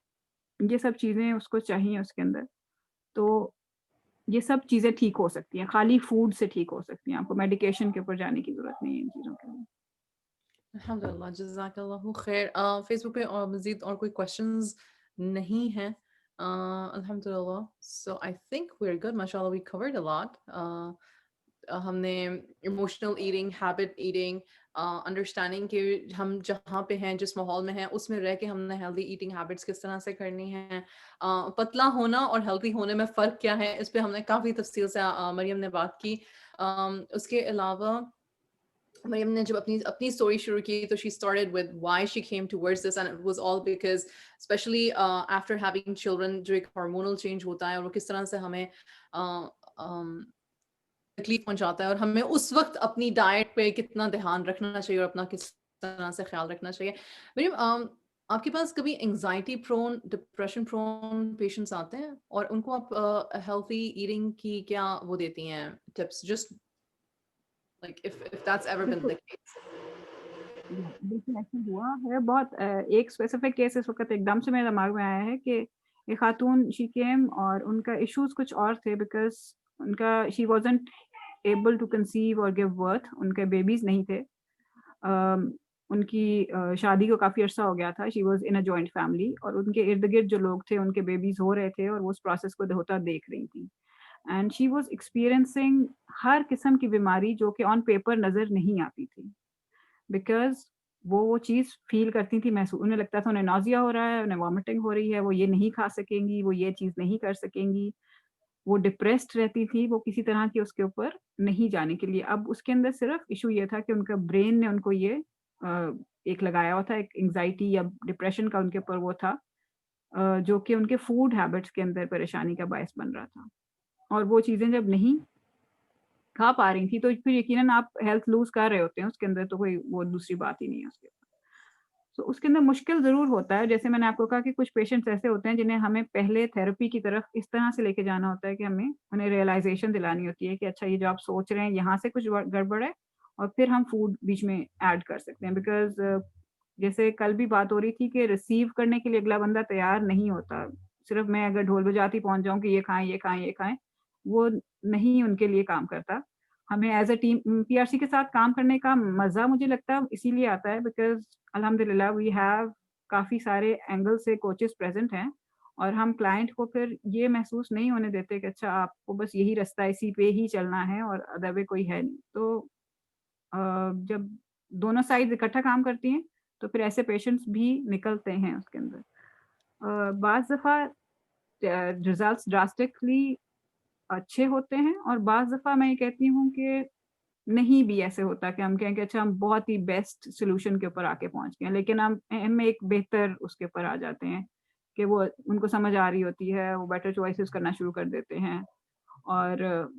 ये सब चीज़ें उसको चाहिए उसके अंदर। तो ये सब चीज़ें ठीक हो सकती हैं, खाली फूड से ठीक हो सकती हैं, आपको मेडिकेशन के ऊपर जाने की ज़रूरत नहीं है इन चीज़ों के लिए। अल्हम्दुलिल्लाह, जज़ाकल्लाहु खैर। फेसबुक पे और मज़ीद और कोई क्वेश्चंस नहीं हैं। अल्हम्दुलिल्लाह, so I think we are good, माशाल्लाह वी कवर्ड अ लॉट। हमने emotional eating, habit eating, understanding कि हम जहाँ पे हैं, जिस माहौल में हैं, उसमें रह के हमने हेल्दी ईटिंग हैबिट्स किस तरह से करनी है, पतला होना और हेल्दी होने में फ़र्क क्या है, इस पे हमने काफ़ी तफसील से मरियम ने बात की। उसके अलावा मरियम ने जब अपनी अपनी स्टोरी शुरू की, तो she started with why she came towards this, and it was all because specially after having children, जो एक हार्मोनल चेंज होता है और वो किस तरह से हमें तकलीफ पहुंचाता है, और हमें उस वक्त अपनी डाइट पे कितना ध्यान रखना चाहिए और अपना किस तरह से ख्याल रखना चाहिए। मरियम, आपके पास कभी anxiety prone, depression prone patients आते हैं, और उनको आप हेल्थी ईटिंग की क्या वो देती हैं tips, just like if that's ever been the case? बिल्कुल ऐसा हुआ है बहुत। एक स्पेसिफिक केस इस वक्त एकदम से मेरे दिमाग में आया है कि एक खातून शी केम और उनका इश्यूज कुछ और थे, बिकॉज उनका she wasn't able to conceive और गिव बर्थ, उनके बेबीज नहीं थे। उनकी शादी को काफ़ी अरसा हो गया था, she was in a joint family, और उनके इर्द गिर्द जो लोग थे उनके बेबीज हो रहे थे और वो उस प्रोसेस को होता देख रही थी। एंड शी वाज एक्सपीरियंसिंग हर किस्म की बीमारी जो कि ऑन पेपर नज़र नहीं आती थी, बिकॉज़ वो चीज़ फ़ील करती थी, उन्हें लगता था उन्हें नाज़िया हो रहा है, उन्हें वॉमिटिंग हो रही है, वो ये नहीं खा सकेंगी, वो ये चीज़ नहीं कर सकेंगी। वो डिप्रेस्ड रहती थी, वो किसी तरह की उसके ऊपर नहीं जाने के लिए। अब उसके अंदर सिर्फ़ इश्यू ये था कि उनका ब्रेन ने उनको ये एक लगाया हुआ था, एक एंग्ज़ायटी या डिप्रेशन का उनके ऊपर वो था, जो कि उनके फूड हैबिट्स के अंदर परेशानी का बायस बन रहा था। और वो चीज़ें जब नहीं खा पा रही थी, तो फिर यकीनन आप हेल्थ लूज़ कर रहे होते हैं उसके अंदर, तो कोई वो दूसरी बात ही नहीं है उसके। तो उसके अंदर मुश्किल ज़रूर होता है, जैसे मैंने आपको कहा कि कुछ पेशेंट्स ऐसे होते हैं जिन्हें हमें पहले थेरेपी की तरफ इस तरह से लेके जाना होता है कि हमें उन्हें रियलाइज़ेशन दिलानी होती है कि अच्छा, ये जो आप सोच रहे हैं यहाँ से कुछ गड़बड़ है, और फिर हम फूड बीच में ऐड कर सकते हैं। बिकॉज़ जैसे कल भी बात हो रही थी कि रिसीव करने के लिए अगला बंदा तैयार नहीं होता। सिर्फ़ मैं अगर ढोल बजाती पहुँच जाऊँ कि ये खाएँ, ये खाएँ, ये खाएँ, वो नहीं उनके लिए काम करता। हमें एज़ अ टीम पीआरसी के साथ काम करने का मज़ा मुझे लगता है इसीलिए आता है, बिकॉज़ अल्हम्दुलिल्लाह वी हैव काफ़ी सारे एंगल से कोचेज़ प्रेज़ेंट हैं, और हम क्लाइंट को फिर ये महसूस नहीं होने देते कि अच्छा, आपको बस यही रास्ता है, इसी पे ही चलना है और अदर वे कोई है नहीं। तो जब दोनों साइड्स इकट्ठा काम करती हैं, तो फिर ऐसे पेशेंट्स भी निकलते हैं उसके अंदर। बाज़ दफ़ा रिज़ल्ट्स ड्रास्टिकली अच्छे होते हैं, और बाज़ दफ़ा मैं ये कहती हूँ कि नहीं भी ऐसे होता कि हम कहें कि अच्छा, हम बहुत ही बेस्ट सॉल्यूशन के ऊपर आके पहुँच गए हैं, लेकिन हम एक बेहतर उसके ऊपर आ जाते हैं कि वो उनको समझ आ रही होती है, वो बेटर चॉइसेस करना शुरू कर देते हैं। और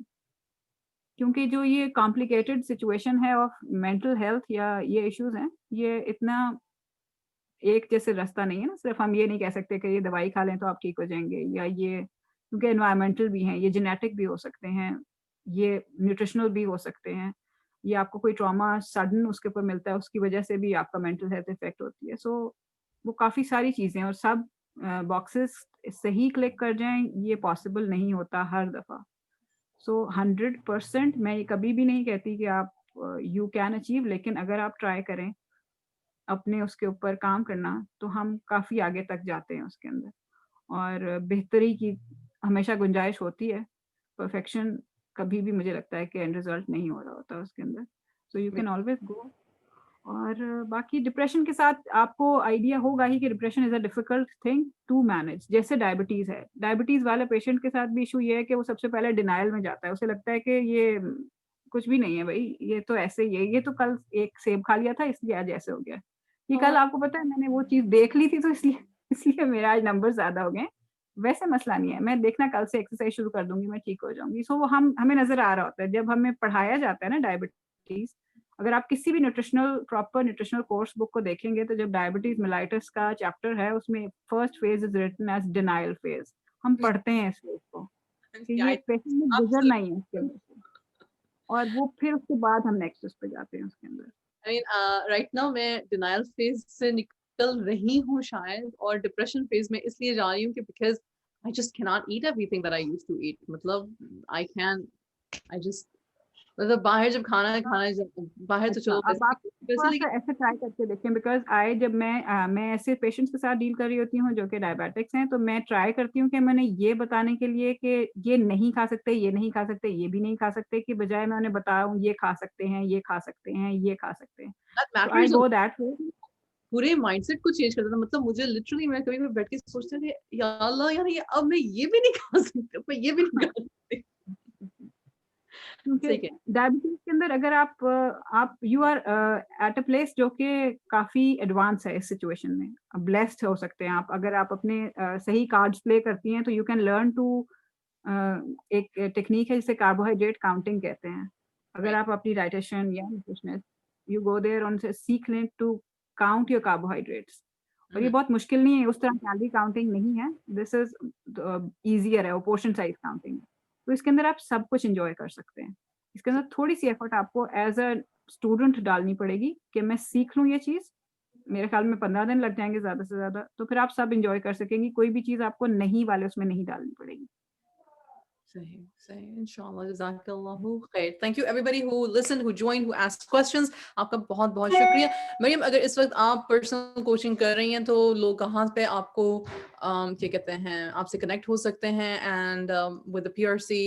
क्योंकि जो ये कॉम्प्लिकेटेड सिचुएशन है ऑफ मेंटल हेल्थ या ये इश्यूज़ हैं, ये इतना एक जैसे रास्ता नहीं है ना, सिर्फ़ हम ये नहीं कह सकते कि ये दवाई खा लें तो आप ठीक हो जाएँगे, या ये क्योंकि एनवायरमेंटल भी हैं, ये जेनेटिक भी हो सकते हैं, ये न्यूट्रिशनल भी हो सकते हैं, ये आपको कोई ट्रॉमा सडन उसके ऊपर मिलता है, उसकी वजह से भी आपका मेंटल हेल्थ इफ़ेक्ट होती है। सो वो काफ़ी सारी चीज़ें, और सब बॉक्सेस सही क्लिक कर जाएँ, ये पॉसिबल नहीं होता हर दफ़ा। सो 100% मैं ये कभी भी नहीं कहती कि आप यू कैन अचीव, लेकिन अगर आप ट्राई करें अपने उसके ऊपर काम करना, तो हम काफ़ी आगे तक जाते हैं उसके अंदर, और बेहतरी की हमेशा गुंजाइश होती है। परफेक्शन कभी भी मुझे लगता है कि एंड रिज़ल्ट नहीं हो रहा होता उसके अंदर। So you can always go. और बाकी डिप्रेशन के साथ आपको आइडिया होगा ही कि depression is a difficult thing to manage. जैसे डायबिटीज़ है, डायबिटीज़ वाले पेशेंट के साथ भी इश्यू ये है कि वो सबसे पहले डिनायल में जाता है। उसे लगता है कि ये कुछ भी नहीं है भई, ये तो ऐसे ही है, ये तो कल एक सेब खा लिया था इसलिए आज ऐसे हो गया। ये कल और आपको पता है मैंने वो चीज़ देख ली थी, तो इसलिए इसलिए मेरा आज नंबर ज़्यादा हो गए। वैसे मसला नहीं है, मैं देखना कल से एक्सरसाइज शुरू कर दूंगी, मैं ठीक हो जाऊंगी। सो वो हम हमें नजर आ रहा होता है जब हमें पढ़ाया जाता है ना डायबिटीज। अगर आप किसी भी प्रॉपर न्यूट्रिशनल कोर्स बुक को देखेंगे तो जब डायबिटीज मेलाइटिस का चैप्टर है उसमें first phase is written as denial phase. हम पढ़ते हैं इस फेज को कि Yeah, ये पेशेंट में गुजरना ही है इसके अंदर से, और वो फिर उसके बाद हम नेक्स्ट उस पे जाते हैं उसके अंदर। I mean, right now मैं denial phase से निकल रही हूँ शायद, और डिप्रेशन फेज में इसलिए जा रही हूँ कि because I just cannot eat everything that I used to eat. मतलब I just मतलब बाहर जब खाना बाहर तो अच्छा, चलो अब आप वैसे, थोड़ा-सा लेकिन ऐसे ट्राई करके देखें, बिकॉज़ जब मैं ऐसे पेशेंट्स के साथ डील कर रही होती हूँ जो कि डायबिटिक्स हैं, तो मैं ट्राई करती हूँ कि मैंने ये बताने के लिए कि ये नहीं खा सकते, ये नहीं खा सकते, ये भी नहीं खा सकते, कि बजाय मैं उन्हें बताऊँ ये खा सकते हैं, ये खा सकते हैं, ये खा सकते हैं। that so I matters a go lot. That way. पूरे माइंडसेट को चेंज कर देता, मतलब मुझे लिटरली मैं कभी बैठ के सोचती हूँ कि या अल्लाह यार ये अब मैं ये भी नहीं खा सकती, मैं ये भी नहीं खा सकती। क्योंकि सही है। डायबिटीज़ के अंदर अगर आप you are at a place जो कि काफ़ी एडवांस है इस सिचुएशन में। ब्लेस्ड हो सकते हैं आप, अगर आप अपने सही कार्ड्स प्ले करती हैं तो यू कैन लर्न टू एक टेक्नीक है जिसे कार्बोहाइड्रेट काउंटिंग कहते हैं। अगर राइट। आप अपनी डाइटिशियन या न्यूट्रिशनिस्ट यू गो देयर उनसे सीख लें टू काउंट योर कार्बोहाइड्रेट्स। और ये बहुत मुश्किल नहीं है, उस तरह कैलोरी काउंटिंग नहीं है। दिस इज़ ईज़ियर है, वो पोर्शन साइज़ काउंटिंग है। तो इसके अंदर आप सब कुछ एन्जॉय कर सकते हैं। इसके अंदर थोड़ी-सी एफर्ट आपको एज़ अ स्टूडेंट डालनी पड़ेगी कि मैं सीख लूँ ये चीज़। मेरे ख्याल में 15 दिन लग जाएँगे ज़्यादा से ज़्यादा, तो फिर आप सब एन्जॉय कर सकेंगी, कोई भी चीज़ आपको नहीं वाले उसमें नहीं डालनी पड़ेगी। सही सही, इंशाल्लाह, जज़ाकल्लाहु खैर। Thank you everybody who listen, who join, who asked questions. आपका बहुत बहुत शुक्रिया। मरियम, अगर इस वक्त आप पर्सनल कोचिंग कर रही हैं तो लोग कहाँ पे आपको क्या कहते हैं, आपसे कनेक्ट हो सकते हैं, and with the PRC,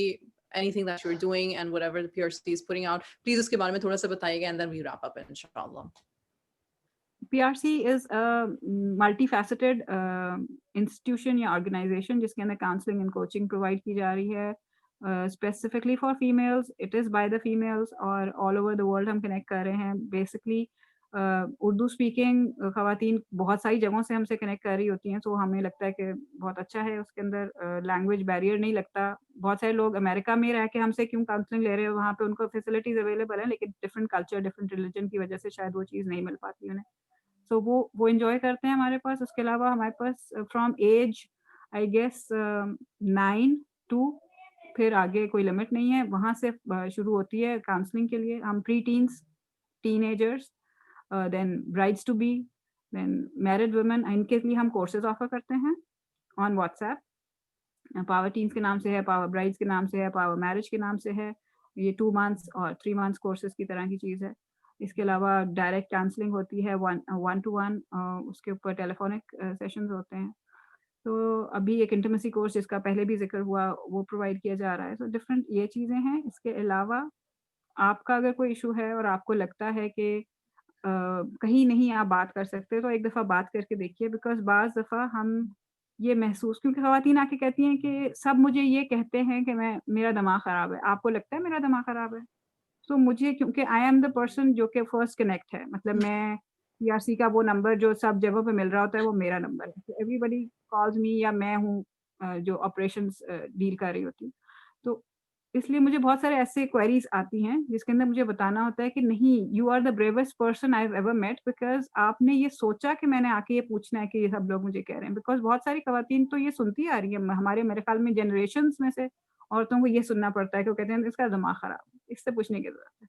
anything that you're doing and whatever the PRC is putting out, please उसके बारे में थोड़ा सा बताइएगा, and then we wrap up inshallah. PRC is a multifaceted institution या ऑर्गेनाइजेशन जिसके अंदर काउंसलिंग एंड कोचिंग प्रोवाइड की जा रही है specifically for females. It is by the females और ऑल ओवर द वर्ल्ड हम कनेक्ट कर रहे हैं। बेसिकली उर्दू स्पीकिंग खवातीन बहुत सारी जगहों से हमसे कनेक्ट कर रही होती हैं, तो हमें लगता है कि बहुत अच्छा है। उसके अंदर लैंग्वेज बैरियर नहीं लगता। बहुत सारे लोग अमेरिका में रह के हमसे क्यों काउंसलिंग ले रहे हैं, वहाँ पे उनको फैसिलिटीज़ अवेलेबल हैं, लेकिन डिफरेंट कल्चर, डिफरेंट रिलीजन की वजह से शायद वो चीज़ नहीं मिल पाती उन्हें। सो वो एन्जॉय करते हैं हमारे पास। उसके अलावा हमारे पास from age I guess 9 to फिर आगे कोई लिमिट नहीं है, वहाँ से शुरू होती है काउंसलिंग के लिए। हम pre teens, teenagers, then brides to be, then married women, इनके लिए हम कोर्सेज ऑफर करते हैं ऑन व्हाट्सएप। पावर टीन्स के नाम से है, पावर ब्राइड्स के नाम से है, पावर मैरिज के नाम से है। ये 2 मंथ्स और 3 मंथ्स कोर्सेज की तरह की चीज़ है। इसके अलावा डायरेक्ट काउंसलिंग होती है, वन टू वन, उसके ऊपर टेलीफोनिक सेशंस होते हैं। तो अभी एक इंटिमेसी कोर्स जिसका पहले भी ज़िक्र हुआ, वो प्रोवाइड किया जा रहा है। सो डिफरेंट ये चीज़ें हैं। इसके अलावा आपका अगर कोई इश्यू है और आपको लगता है कि कहीं नहीं आप बात कर सकते, तो एक दफ़ा बात करके देखिए, बिकॉज़ बाज़ दफ़ा हम ये महसूस, क्योंकि ख़वातीन आके कहती हैं कि सब मुझे ये कहते हैं कि मेरा दिमाग ख़राब है। आपको लगता है मेरा दिमाग ख़राब है? तो मुझे, क्योंकि आई एम द पर्सन जो कि फर्स्ट कनेक्ट है, मतलब मैं पीआरसी का वो नंबर जो सब जगहों पे मिल रहा होता है वो मेरा नंबर है। तो एवरीबॉडी कॉल्स मी, या मैं हूँ जो ऑपरेशंस डील कर रही होती हूँ। तो इसलिए मुझे बहुत सारे ऐसे क्वेरीज़ आती हैं जिसके अंदर मुझे बताना होता है कि नहीं, you are the bravest person I have ever met, because आपने ये सोचा कि मैंने आके ये पूछना है कि ये सब लोग मुझे कह रहे हैं। बिकॉज़ बहुत सारी ख़वातीन तो ये सुनती आ रही हैं, हमारे मेरे ख़्याल में जनरेशंस में से औरतों को ये सुनना पड़ता है कि वो कहते हैं इसका दिमाग ख़राब है, इससे पूछने की ज़रूरत है।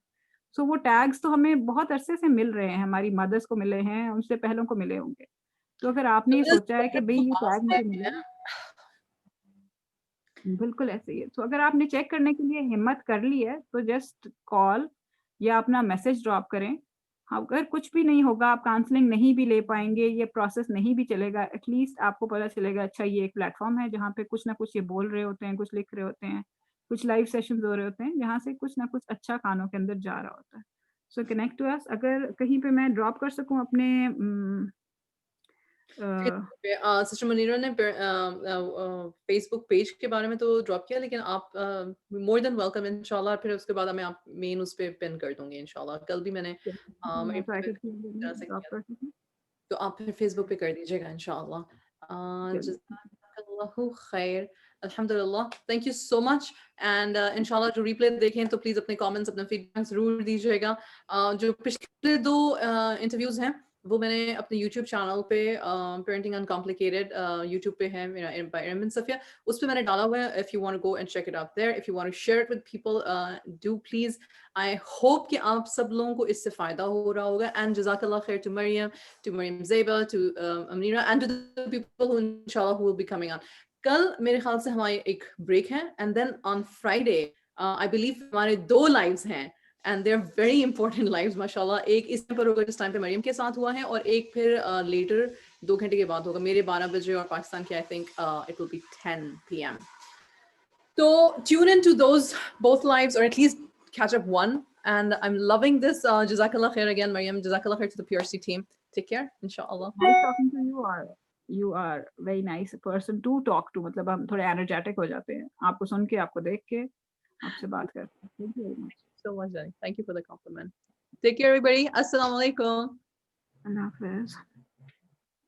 सो वो टैग्स तो हमें बहुत अरसे से मिल रहे हैं, हमारी मदर्स को मिले हैं, उनसे पहलों को मिले होंगे। तो अगर आपने ये सोचा है कि भई ये टैग मुझे मिला है, बिल्कुल ऐसे ही है। तो अगर आपने चेक करने के लिए हिम्मत कर ली है, तो जस्ट कॉल या अपना मैसेज ड्रॉप करें। अगर कुछ भी नहीं होगा, आप काउंसलिंग नहीं भी ले पाएँगे, ये प्रोसेस नहीं भी चलेगा, एटलीस्ट आपको पता चलेगा अच्छा ये एक प्लेटफ़ॉर्म है जहाँ पे कुछ ना कुछ ये बोल रहे होते हैं, कुछ लिख रहे होते हैं, कुछ लाइव सेशंस हो रहे होते हैं, जहाँ से कुछ ना कुछ अच्छा कानों के अंदर जा रहा होता है। So connect to us. अगर कहीं पे मैं ड्रॉप कर सकूँ अपने अ फेसबुक पे सिस्टर मुनीरा ने फेसबुक पेज के बारे में तो ड्रॉप किया, लेकिन आप मोर देन वेलकम इंशाल्लाह। फिर उसके बाद मैं आप मेन उस पे पिन कर दूंगी इंशाल्लाह। कल भी मैंने मैं ट्राई इस करती हूँ तरह से ड्रॉप किया था, कर सकूँ। तो आप फिर फेसबुक पे कर दीजिएगा इंशाल्लाह। चलिए। जज़ाकल्लाह जज़ाकल्लाहु खैर। अल्हम्दुलिल्लाह, thank you so much. And इंशाल्लाह जो रिप्ले देखें तो प्लीज अपने कमेंट्स, अपना फीडबैक जरूर दीजिएगा। जो पिछले 2 इंटरव्यूज हैं वो मैंने अपने YouTube चैनल पे पेरेंटिंग अनकॉम्प्लिकेटेड YouTube पे है मेरा बाय एरमिन सफिया, उस पे मैंने डाला हुआ है। If you want to go and check it out there, if you want to share it with people, do please. I hope कि आप सब लोगों को इससे फायदा हो रहा होगा। एंड जज़ाकल्लाह खैर to Maryam Zeba, to Amira and to the people who इंशाल्लाह who will be coming on. कल मेरे ख्याल से हमारी एक ब्रेक है and then on Friday I believe हमारे 2 लाइव्स हैं and they are very important lives माशाल्लाह। एक इस टाइम पर होगा जिस टाइम पे मरियम के साथ हुआ है, और एक फिर लेटर 2 घंटे के बाद होगा, मेरे 12 बजे और पाकिस्तान के I think it will be 10 PM. So tune into those both lives, or at least catch up one. And I'm loving this. Jazakallah khair again, Maryam. Jazakallah khair to the PRC team. Take care, inshallah. Nice talking to you. You are very nice person to talk to. मतलब हम थोड़े energetic हो जाते हैं आपको सुन के, आपको देख के, आपसे बात करके। Thank you very much. So much, Jenny. Thank you for the compliment. Take care, everybody. Assalamu alaikum. Allah Hafiz.